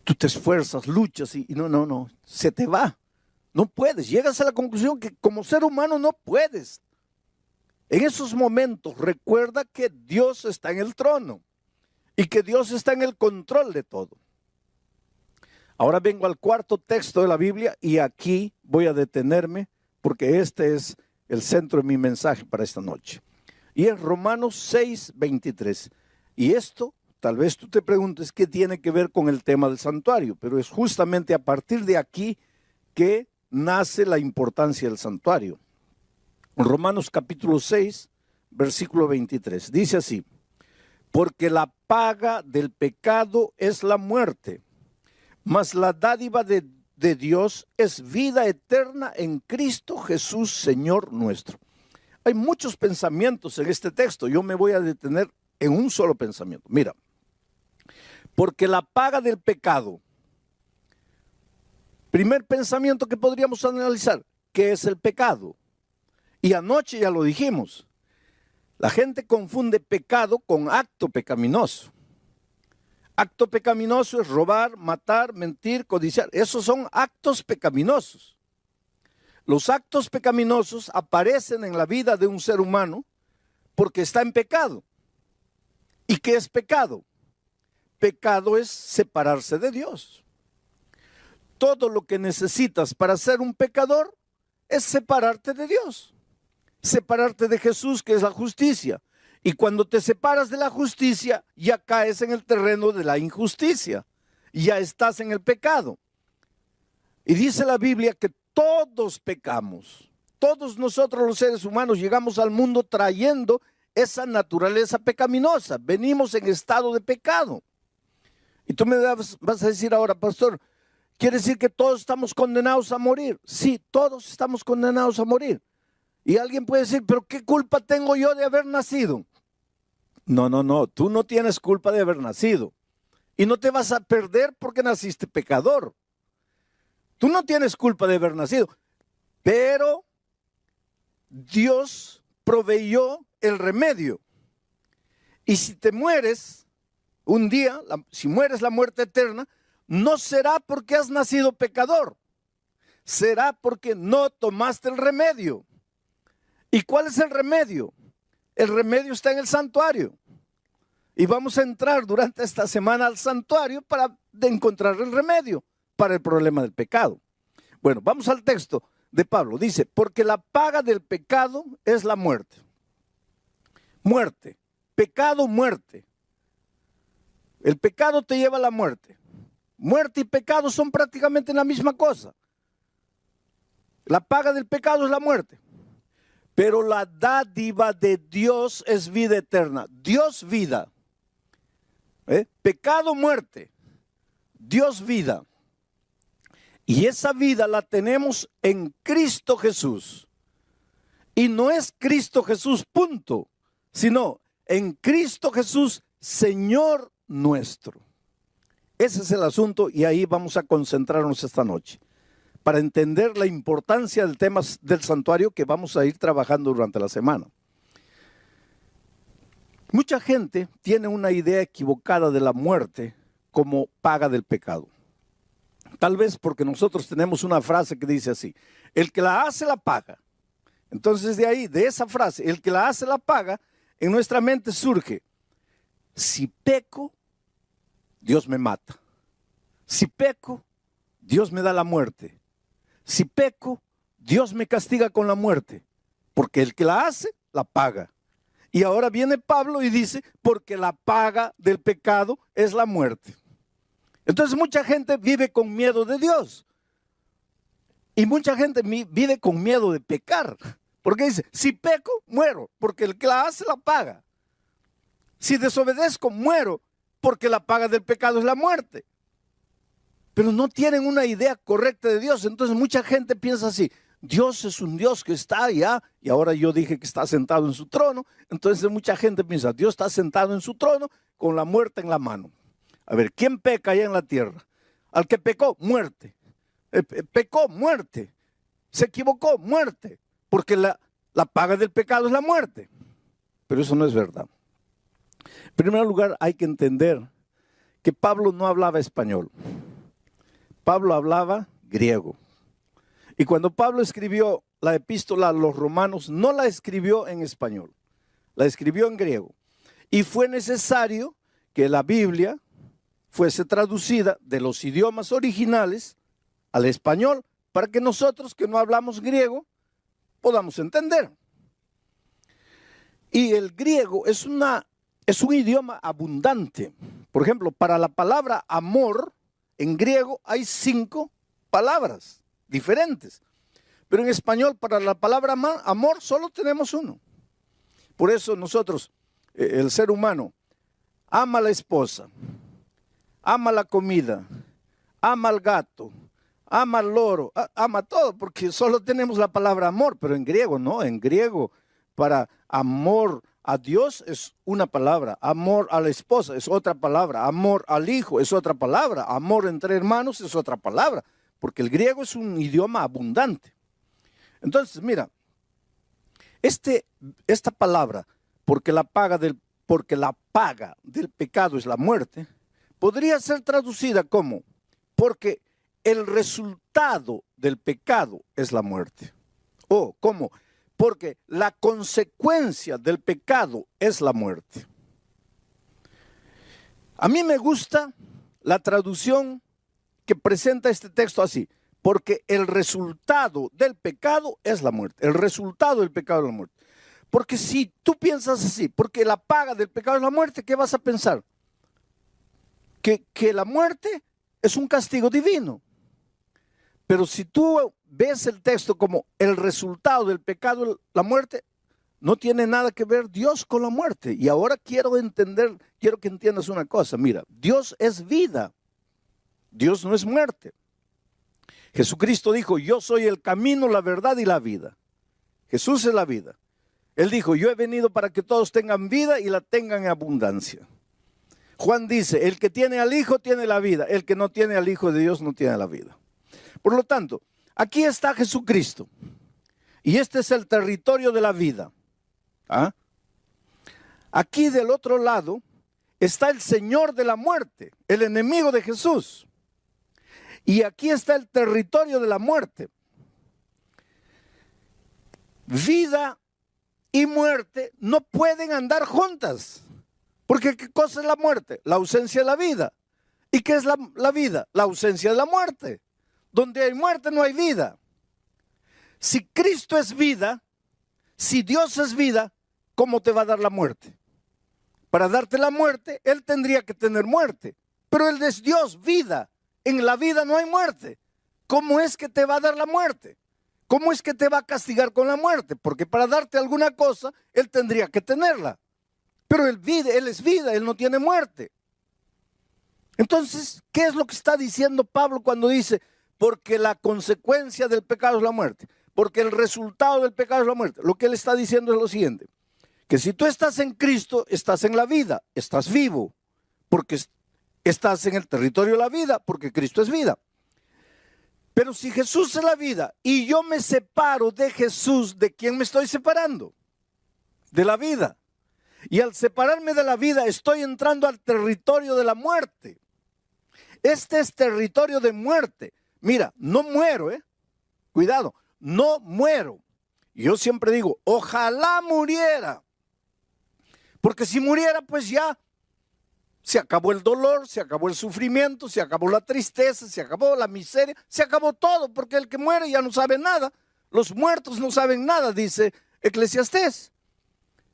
Tú te esfuerzas, luchas y no, se te va. No puedes, llegas a la conclusión que como ser humano no puedes. En esos momentos recuerda que Dios está en el trono y que Dios está en el control de todo. Ahora vengo al cuarto texto de la Biblia y aquí voy a detenerme porque este es el centro de mi mensaje para esta noche. Y es Romanos 6:23. Y esto, tal vez tú te preguntes qué tiene que ver con el tema del santuario, pero es justamente a partir de aquí que nace la importancia del santuario. Romanos capítulo 6, versículo 23. Dice así: porque la paga del pecado es la muerte, mas la dádiva de Dios es vida eterna en Cristo Jesús, Señor nuestro. Hay muchos pensamientos en este texto. Yo me voy a detener en un solo pensamiento. Mira, porque la paga del pecado. Primer pensamiento que podríamos analizar, ¿qué es el pecado? Y anoche ya lo dijimos. La gente confunde pecado con acto pecaminoso. Acto pecaminoso es robar, matar, mentir, codiciar. Esos son actos pecaminosos. Los actos pecaminosos aparecen en la vida de un ser humano porque está en pecado. ¿Y qué es pecado? Pecado es separarse de Dios. Todo lo que necesitas para ser un pecador es separarte de Dios. Separarte de Jesús, que es la justicia. Y cuando te separas de la justicia, ya caes en el terreno de la injusticia. Ya estás en el pecado. Y dice la Biblia que todos pecamos. Todos nosotros los seres humanos llegamos al mundo trayendo esa naturaleza pecaminosa. Venimos en estado de pecado. Y tú me vas a decir ahora, pastor, ¿quiere decir que todos estamos condenados a morir? Sí, todos estamos condenados a morir. Y alguien puede decir, pero ¿qué culpa tengo yo de haber nacido? No, tú no tienes culpa de haber nacido. Y no te vas a perder porque naciste pecador. Tú no tienes culpa de haber nacido. Pero Dios proveyó el remedio. Y si te mueres un día, si mueres la muerte eterna, no será porque has nacido pecador. Será porque no tomaste el remedio. ¿Y cuál es el remedio? El remedio está en el santuario. Y vamos a entrar durante esta semana al santuario para encontrar el remedio para el problema del pecado. Bueno, vamos al texto de Pablo. Dice, porque la paga del pecado es la muerte. Muerte. Pecado, muerte. El pecado te lleva a la muerte. Muerte y pecado son prácticamente la misma cosa. La paga del pecado es la muerte. Pero la dádiva de Dios es vida eterna. Dios, vida. Pecado, muerte. Dios, vida. Y esa vida la tenemos en Cristo Jesús. Y no es Cristo Jesús, punto. Sino en Cristo Jesús, Señor nuestro. Ese es el asunto y ahí vamos a concentrarnos esta noche, para entender la importancia del tema del santuario que vamos a ir trabajando durante la semana. Mucha gente tiene una idea equivocada de la muerte como paga del pecado. Tal vez porque nosotros tenemos una frase que dice así, el que la hace la paga. Entonces de ahí, de esa frase, el que la hace la paga, en nuestra mente surge, si peco, Dios me mata. Si peco, Dios me da la muerte. Si peco, Dios me castiga con la muerte, porque el que la hace, la paga. Y ahora viene Pablo y dice, porque la paga del pecado es la muerte. Entonces mucha gente vive con miedo de Dios. Y mucha gente vive con miedo de pecar. Porque dice, si peco, muero, porque el que la hace, la paga. Si desobedezco, muero, porque la paga del pecado es la muerte. Pero no tienen una idea correcta de Dios. Entonces mucha gente piensa así, Dios es un Dios que está allá, y ahora yo dije que está sentado en su trono. Entonces mucha gente piensa, Dios está sentado en su trono con la muerte en la mano. A ver, ¿quién peca allá en la tierra? Al que pecó, muerte. Pecó, muerte. Se equivocó, muerte. Porque la paga del pecado es la muerte. Pero eso no es verdad. En primer lugar, hay que entender que Pablo no hablaba español. Pablo hablaba griego. Y cuando Pablo escribió la epístola a los romanos, no la escribió en español, la escribió en griego. Y fue necesario que la Biblia fuese traducida de los idiomas originales al español para que nosotros que no hablamos griego podamos entender. Y el griego es un idioma abundante. Por ejemplo, para la palabra amor, en griego hay 5 palabras diferentes. Pero en español, para la palabra amor, solo tenemos 1. Por eso nosotros, el ser humano, ama a la esposa, ama la comida, ama al gato, ama al loro, ama todo, porque solo tenemos la palabra amor, pero en griego no, en griego para amor a Dios es una palabra, amor a la esposa es otra palabra, amor al hijo es otra palabra, amor entre hermanos es otra palabra, porque el griego es un idioma abundante. Entonces, mira, esta palabra, porque la paga del pecado es la muerte, podría ser traducida como, porque el resultado del pecado es la muerte. O como, porque la consecuencia del pecado es la muerte. A mí me gusta la traducción que presenta este texto así, porque el resultado del pecado es la muerte. El resultado del pecado es la muerte. Porque si tú piensas así, porque la paga del pecado es la muerte, ¿qué vas a pensar? Que la muerte es un castigo divino. Pero si tú ves el texto como el resultado del pecado, la muerte, no tiene nada que ver Dios con la muerte. Y ahora quiero que entiendas una cosa. Mira, Dios es vida. Dios no es muerte. Jesucristo dijo, yo soy el camino, la verdad y la vida. Jesús es la vida. Él dijo, yo he venido para que todos tengan vida y la tengan en abundancia. Juan dice, el que tiene al Hijo tiene la vida, el que no tiene al Hijo de Dios no tiene la vida. Por lo tanto, aquí está Jesucristo y este es el territorio de la vida. ¿Ah? Aquí del otro lado está el Señor de la muerte, el enemigo de Jesús. Y aquí está el territorio de la muerte. Vida y muerte no pueden andar juntas. Porque ¿qué cosa es la muerte? La ausencia de la vida. ¿Y qué es la vida? La ausencia de la muerte. Donde hay muerte no hay vida. Si Cristo es vida, si Dios es vida, ¿cómo te va a dar la muerte? Para darte la muerte, Él tendría que tener muerte. Pero Él es Dios, vida. En la vida no hay muerte. ¿Cómo es que te va a dar la muerte? ¿Cómo es que te va a castigar con la muerte? Porque para darte alguna cosa, Él tendría que tenerla. Pero Él es vida, Él no tiene muerte. Entonces, ¿qué es lo que está diciendo Pablo cuando dice, porque la consecuencia del pecado es la muerte? Porque el resultado del pecado es la muerte. Lo que Él está diciendo es lo siguiente, que si tú estás en Cristo, estás en la vida, estás vivo, porque estás en el territorio de la vida, porque Cristo es vida. Pero si Jesús es la vida y yo me separo de Jesús, ¿de quién me estoy separando? De la vida. Y al separarme de la vida estoy entrando al territorio de la muerte. Este es territorio de muerte. Mira, no muero, cuidado, no muero. Yo siempre digo, ojalá muriera. Porque si muriera, pues ya se acabó el dolor, se acabó el sufrimiento, se acabó la tristeza, se acabó la miseria, se acabó todo, porque el que muere ya no sabe nada. Los muertos no saben nada, dice Eclesiastés.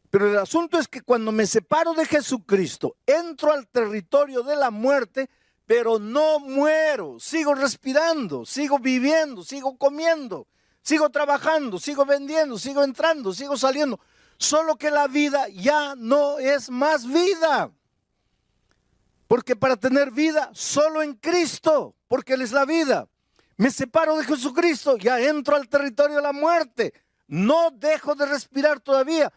Pero el asunto es que cuando me separo de Jesucristo, entro al territorio de la muerte, pero no muero, sigo respirando, sigo viviendo, sigo comiendo, sigo trabajando, sigo vendiendo, sigo entrando, sigo saliendo. Solo que la vida ya no es más vida. Porque para tener vida, solo en Cristo, porque Él es la vida. Me separo de Jesucristo, ya entro al territorio de la muerte. No dejo de respirar todavía.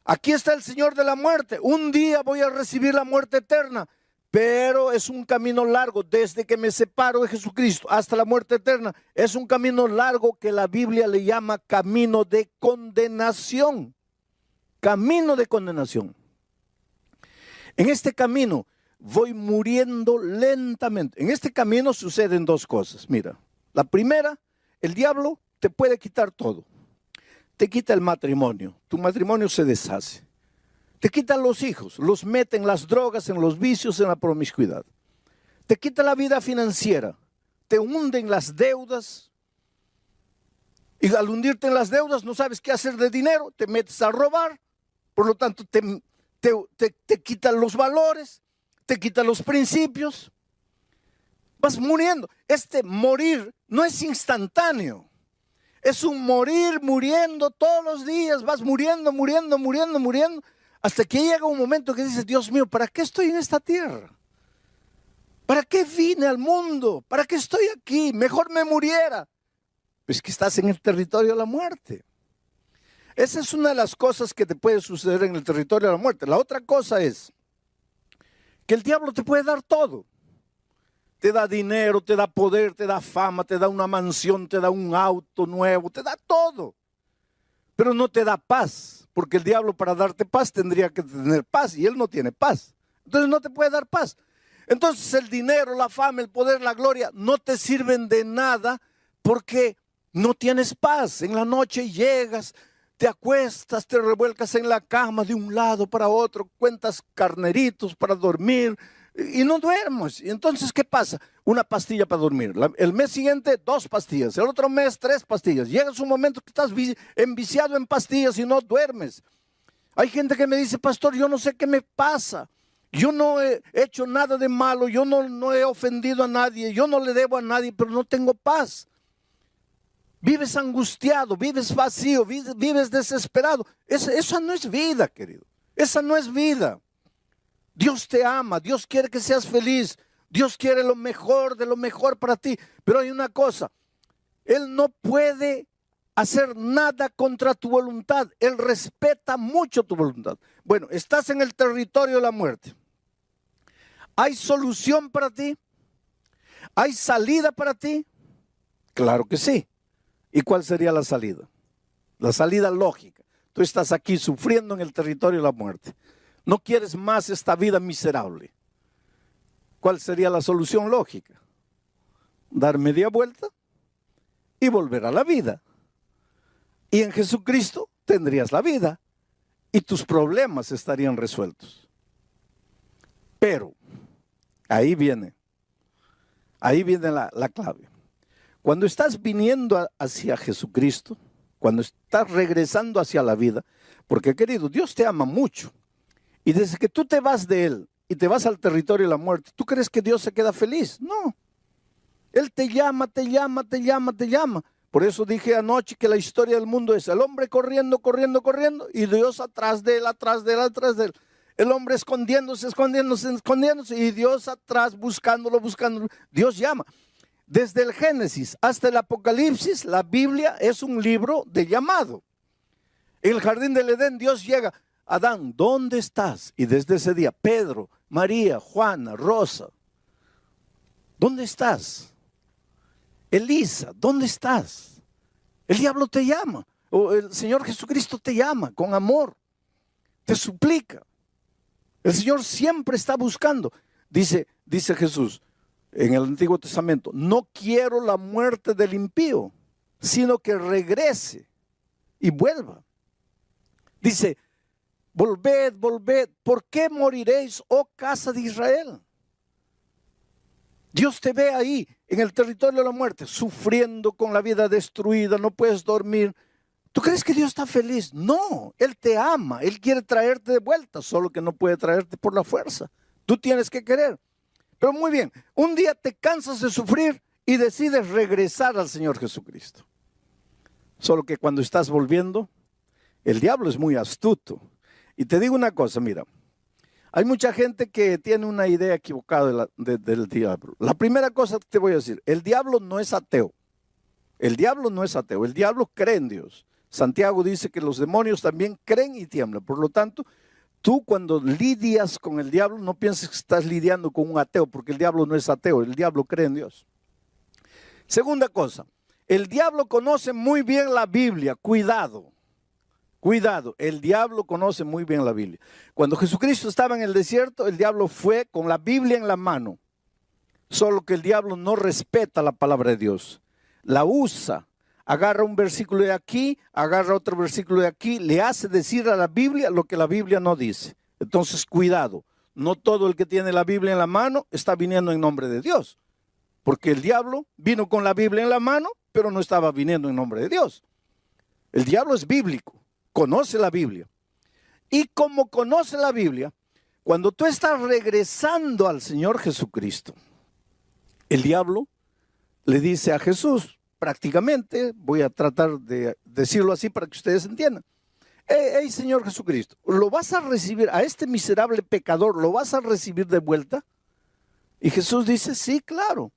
Aquí está el Señor de la muerte. Un día voy a recibir la muerte eterna, Pero es un camino largo, desde que me separo de Jesucristo hasta la muerte eterna. Es un camino largo que la Biblia le llama camino de condenación. Camino de condenación. En este camino voy muriendo lentamente. En este camino suceden dos cosas. Mira, la primera, el diablo te puede quitar todo. Te quita el matrimonio, tu matrimonio se deshace. Te quita los hijos, los mete en las drogas, en los vicios, en la promiscuidad. Te quita la vida financiera, te hunde en las deudas. Y al hundirte en las deudas no sabes qué hacer de dinero, te metes a robar. Por lo tanto te quitan los valores, te quitan los principios. Vas muriendo. Este morir no es instantáneo. Es un morir, muriendo todos los días. Vas muriendo, muriendo, muriendo, muriendo. Hasta que llega un momento que dices, Dios mío, ¿para qué estoy en esta tierra? ¿Para qué vine al mundo? ¿Para qué estoy aquí? Mejor me muriera. Pues que estás en el territorio de la muerte. Esa es una de las cosas que te puede suceder en el territorio de la muerte. La otra cosa es que el diablo te puede dar todo. Te da dinero, te da poder, te da fama, te da una mansión, te da un auto nuevo, te da todo. Pero no te da paz. Porque el diablo, para darte paz, tendría que tener paz, y él no tiene paz. Entonces no te puede dar paz. Entonces el dinero, la fama, el poder, la gloria no te sirven de nada porque no tienes paz. En la noche llegas, te acuestas, te revuelcas en la cama de un lado para otro, cuentas carneritos para dormir y no duermes. Entonces, ¿qué pasa? Una pastilla para dormir. El mes siguiente, 2 pastillas. El otro mes, 3 pastillas. Llega un momento que estás enviciado en pastillas y no duermes. Hay gente que me dice, pastor, yo no sé qué me pasa. Yo no he hecho nada de malo. Yo no he ofendido a nadie. Yo no le debo a nadie, pero no tengo paz. Vives angustiado, vives vacío, vives desesperado. Esa no es vida, querido. Esa no es vida. Dios te ama, Dios quiere que seas feliz, Dios quiere lo mejor de lo mejor para ti. Pero hay una cosa, Él no puede hacer nada contra tu voluntad. Él respeta mucho tu voluntad. Bueno, estás en el territorio de la muerte. ¿Hay solución para ti? ¿Hay salida para ti? Claro que sí. ¿Y cuál sería la salida? La salida lógica. Tú estás aquí sufriendo en el territorio de la muerte. No quieres más esta vida miserable. ¿Cuál sería la solución lógica? Dar media vuelta y volver a la vida. Y en Jesucristo tendrías la vida y tus problemas estarían resueltos. Pero ahí viene la clave. Cuando estás viniendo hacia Jesucristo, cuando estás regresando hacia la vida, porque querido, Dios te ama mucho. Y desde que tú te vas de Él y te vas al territorio de la muerte, ¿tú crees que Dios se queda feliz? No. Él te llama, te llama, te llama, te llama. Por eso dije anoche que la historia del mundo es el hombre corriendo, corriendo, corriendo, y Dios atrás de él, atrás de él, atrás de él. El hombre escondiéndose, escondiéndose, escondiéndose, y Dios atrás buscándolo, buscándolo. Dios llama. Desde el Génesis hasta el Apocalipsis, la Biblia es un libro de llamado. En el jardín del Edén, Dios llega. Adán, ¿dónde estás? Y desde ese día, Pedro, María, Juana, Rosa, ¿dónde estás? Elisa, ¿dónde estás? El diablo te llama, o el Señor Jesucristo te llama con amor, te suplica. El Señor siempre está buscando. Dice Jesús en el Antiguo Testamento, no quiero la muerte del impío, sino que regrese y vuelva. Dice, volved, volved, ¿por qué moriréis, oh casa de Israel? Dios te ve ahí, en el territorio de la muerte, sufriendo con la vida destruida, no puedes dormir. ¿Tú crees que Dios está feliz? No, Él te ama, Él quiere traerte de vuelta, solo que no puede traerte por la fuerza. Tú tienes que querer. Pero muy bien, un día te cansas de sufrir y decides regresar al Señor Jesucristo. Solo que cuando estás volviendo, el diablo es muy astuto. Y te digo una cosa, mira, hay mucha gente que tiene una idea equivocada del diablo. La primera cosa que te voy a decir, el diablo no es ateo. El diablo no es ateo, el diablo cree en Dios. Santiago dice que los demonios también creen y tiemblan. Por lo tanto, Tú cuando lidias con el diablo, no pienses que estás lidiando con un ateo, porque el diablo no es ateo, el diablo cree en Dios. Segunda cosa, el diablo conoce muy bien la Biblia, cuidado, cuidado, el diablo conoce muy bien la Biblia. Cuando Jesucristo estaba en el desierto, el diablo fue con la Biblia en la mano, solo que el diablo no respeta la palabra de Dios, la usa. Agarra un versículo de aquí, agarra otro versículo de aquí, le hace decir a la Biblia lo que la Biblia no dice. Entonces, cuidado, no todo el que tiene la Biblia en la mano está viniendo en nombre de Dios. Porque el diablo vino con la Biblia en la mano, pero no estaba viniendo en nombre de Dios. El diablo es bíblico, conoce la Biblia. Y como conoce la Biblia, cuando tú estás regresando al Señor Jesucristo, el diablo le dice a Jesús, prácticamente, voy a tratar de decirlo así para que ustedes entiendan. Hey, Señor Jesucristo, ¿lo vas a recibir a este miserable pecador? ¿Lo vas a recibir de vuelta? Y Jesús dice, sí, claro.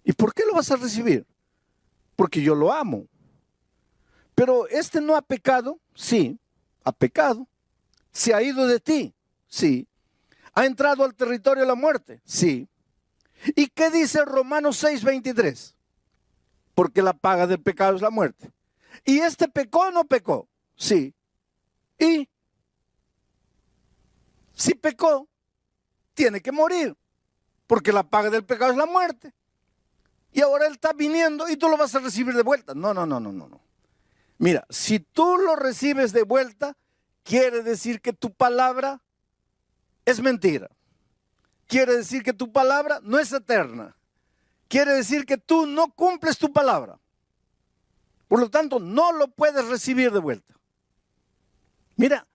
¿Y por qué lo vas a recibir? Porque yo lo amo. Pero este no ha pecado, sí, ha pecado. Se ha ido de ti, sí. Ha entrado al territorio de la muerte, sí. ¿Y qué dice Romanos 6:23? Porque la paga del pecado es la muerte. ¿Y este pecó o no pecó? Sí. Y si pecó, tiene que morir, porque la paga del pecado es la muerte. Y ahora él está viniendo y tú lo vas a recibir de vuelta. No. Mira, si tú lo recibes de vuelta, quiere decir que tu palabra es mentira. Quiere decir que tu palabra no es eterna. Quiere decir que tú no cumples tu palabra. Por lo tanto, no lo puedes recibir de vuelta. Mira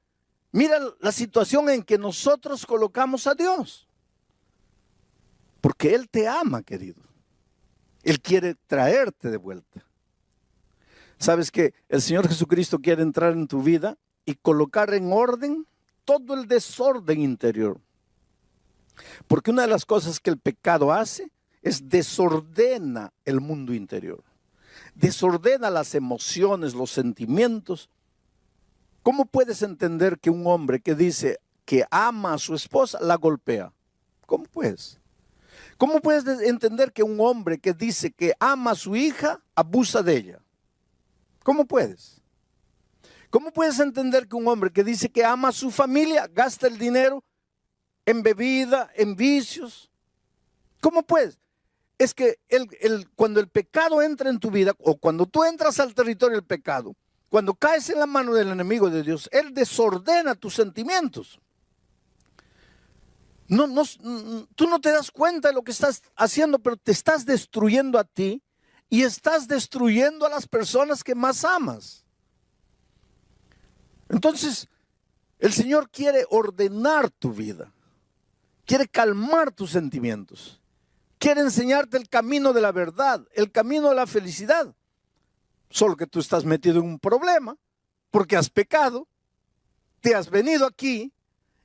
la situación en que nosotros colocamos a Dios. Porque Él te ama, querido. Él quiere traerte de vuelta. ¿Sabes que el Señor Jesucristo quiere entrar en tu vida y colocar en orden todo el desorden interior? Porque una de las cosas que el pecado hace es desordena el mundo interior. Desordena las emociones, los sentimientos. ¿Cómo puedes entender que un hombre que dice que ama a su esposa la golpea? ¿Cómo puedes? ¿Cómo puedes entender que un hombre que dice que ama a su hija abusa de ella? ¿Cómo puedes? ¿Cómo puedes entender que un hombre que dice que ama a su familia gasta el dinero en bebida, en vicios? ¿Cómo puedes? Es que cuando el pecado entra en tu vida, o cuando tú entras al territorio del pecado, cuando caes en la mano del enemigo de Dios, él desordena tus sentimientos. Tú no te das cuenta de lo que estás haciendo, pero te estás destruyendo a ti y estás destruyendo a las personas que más amas. Entonces, el Señor quiere ordenar tu vida, quiere calmar tus sentimientos, quiere enseñarte el camino de la verdad, el camino de la felicidad. Solo que tú estás metido en un problema porque has pecado, te has venido aquí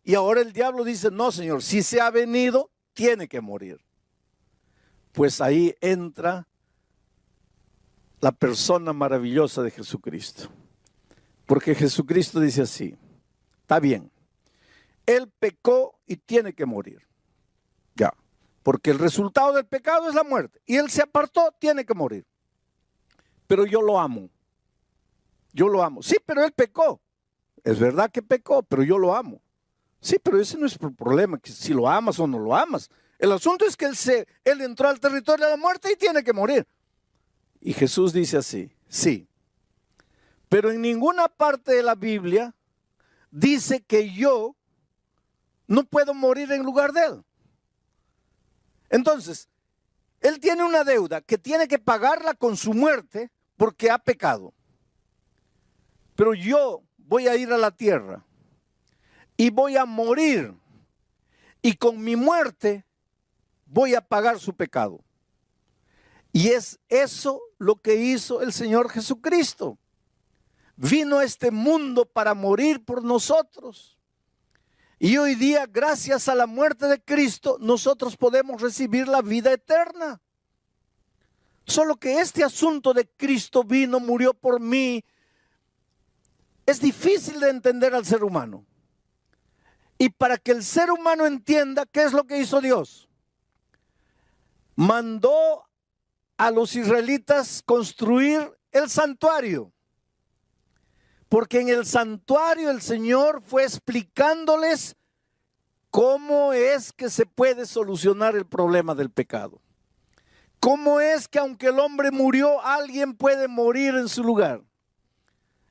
y ahora el diablo dice, no, Señor, si se ha venido, tiene que morir. Pues ahí entra la persona maravillosa de Jesucristo. Porque Jesucristo dice así, está bien, él pecó y tiene que morir. Ya, porque el resultado del pecado es la muerte. Y él se apartó, tiene que morir. Pero yo lo amo. Yo lo amo. Sí, pero él pecó. Es verdad que pecó, pero yo lo amo. Sí, pero ese no es el problema, que si lo amas o no lo amas. El asunto es que él entró al territorio de la muerte y tiene que morir. Y Jesús dice así, sí. Pero en ninguna parte de la Biblia dice que yo no puedo morir en lugar de él. Entonces, él tiene una deuda que tiene que pagarla con su muerte porque ha pecado. Pero yo voy a ir a la tierra y voy a morir y con mi muerte voy a pagar su pecado. Y es eso lo que hizo el Señor Jesucristo. Vino a este mundo para morir por nosotros. Y hoy día, gracias a la muerte de Cristo, nosotros podemos recibir la vida eterna. Solo que este asunto de Cristo vino, murió por mí, es difícil de entender al ser humano. Y para que el ser humano entienda qué es lo que hizo Dios, mandó a los israelitas construir el santuario. Porque en el santuario el Señor fue explicándoles cómo es que se puede solucionar el problema del pecado. Cómo es que aunque el hombre murió, alguien puede morir en su lugar.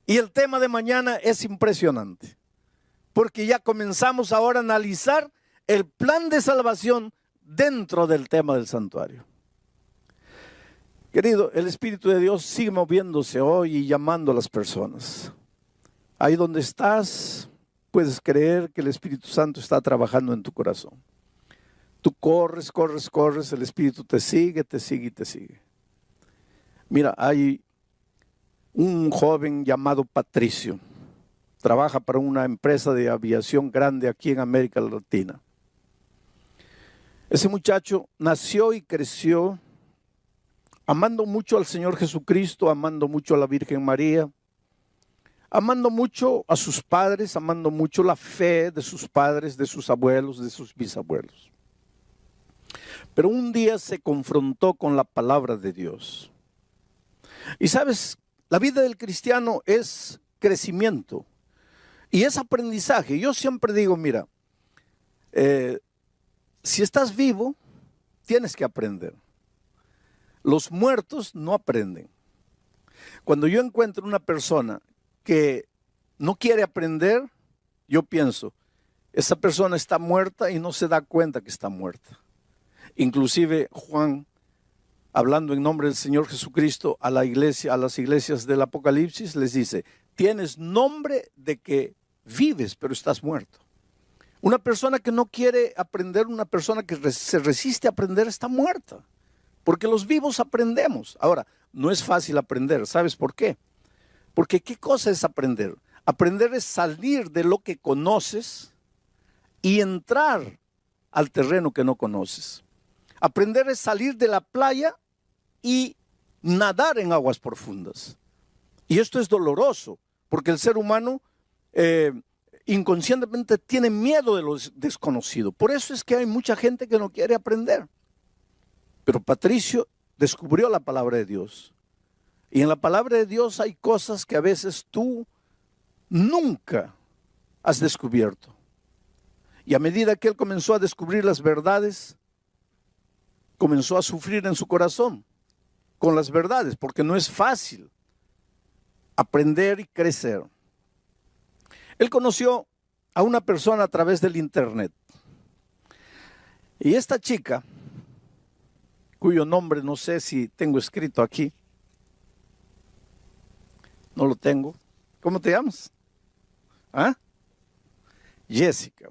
Y el tema de mañana es impresionante, porque ya comenzamos ahora a analizar el plan de salvación dentro del tema del santuario. Querido, el Espíritu de Dios sigue moviéndose hoy y llamando a las personas. Ahí donde estás, puedes creer que el Espíritu Santo está trabajando en tu corazón. Tú corres, corres, corres, el Espíritu te sigue, te sigue y te sigue. Mira, hay un joven llamado Patricio. Trabaja para una empresa de aviación grande aquí en América Latina. Ese muchacho nació y creció amando mucho al Señor Jesucristo, amando mucho a la Virgen María, amando mucho a sus padres, amando mucho la fe de sus padres, de sus abuelos, de sus bisabuelos. Pero un día se confrontó con la palabra de Dios. Y sabes, la vida del cristiano es crecimiento y es aprendizaje. Yo siempre digo, mira, si estás vivo, tienes que aprender. Los muertos no aprenden. Cuando yo encuentro una persona que no quiere aprender, yo pienso, esa persona está muerta y no se da cuenta que está muerta. Inclusive Juan, hablando en nombre del Señor Jesucristo a la iglesia, a las iglesias del Apocalipsis, les dice, tienes nombre de que vives, pero estás muerto. Una persona que no quiere aprender, una persona que se resiste a aprender, está muerta. Porque los vivos aprendemos. Ahora, no es fácil aprender. ¿Sabes por qué? Porque ¿qué cosa es aprender? Aprender es salir de lo que conoces y entrar al terreno que no conoces. Aprender es salir de la playa y nadar en aguas profundas. Y esto es doloroso, porque el ser humano inconscientemente tiene miedo de lo desconocido. Por eso es que hay mucha gente que no quiere aprender. Pero Patricio descubrió la palabra de Dios. Y en la palabra de Dios hay cosas que a veces tú nunca has descubierto. Y a medida que él comenzó a descubrir las verdades, comenzó a sufrir en su corazón con las verdades, porque no es fácil aprender y crecer. Él conoció a una persona a través del internet. Y esta chica, cuyo nombre no sé si tengo escrito aquí, no lo tengo. ¿Cómo te llamas? ¿Ah? Jessica.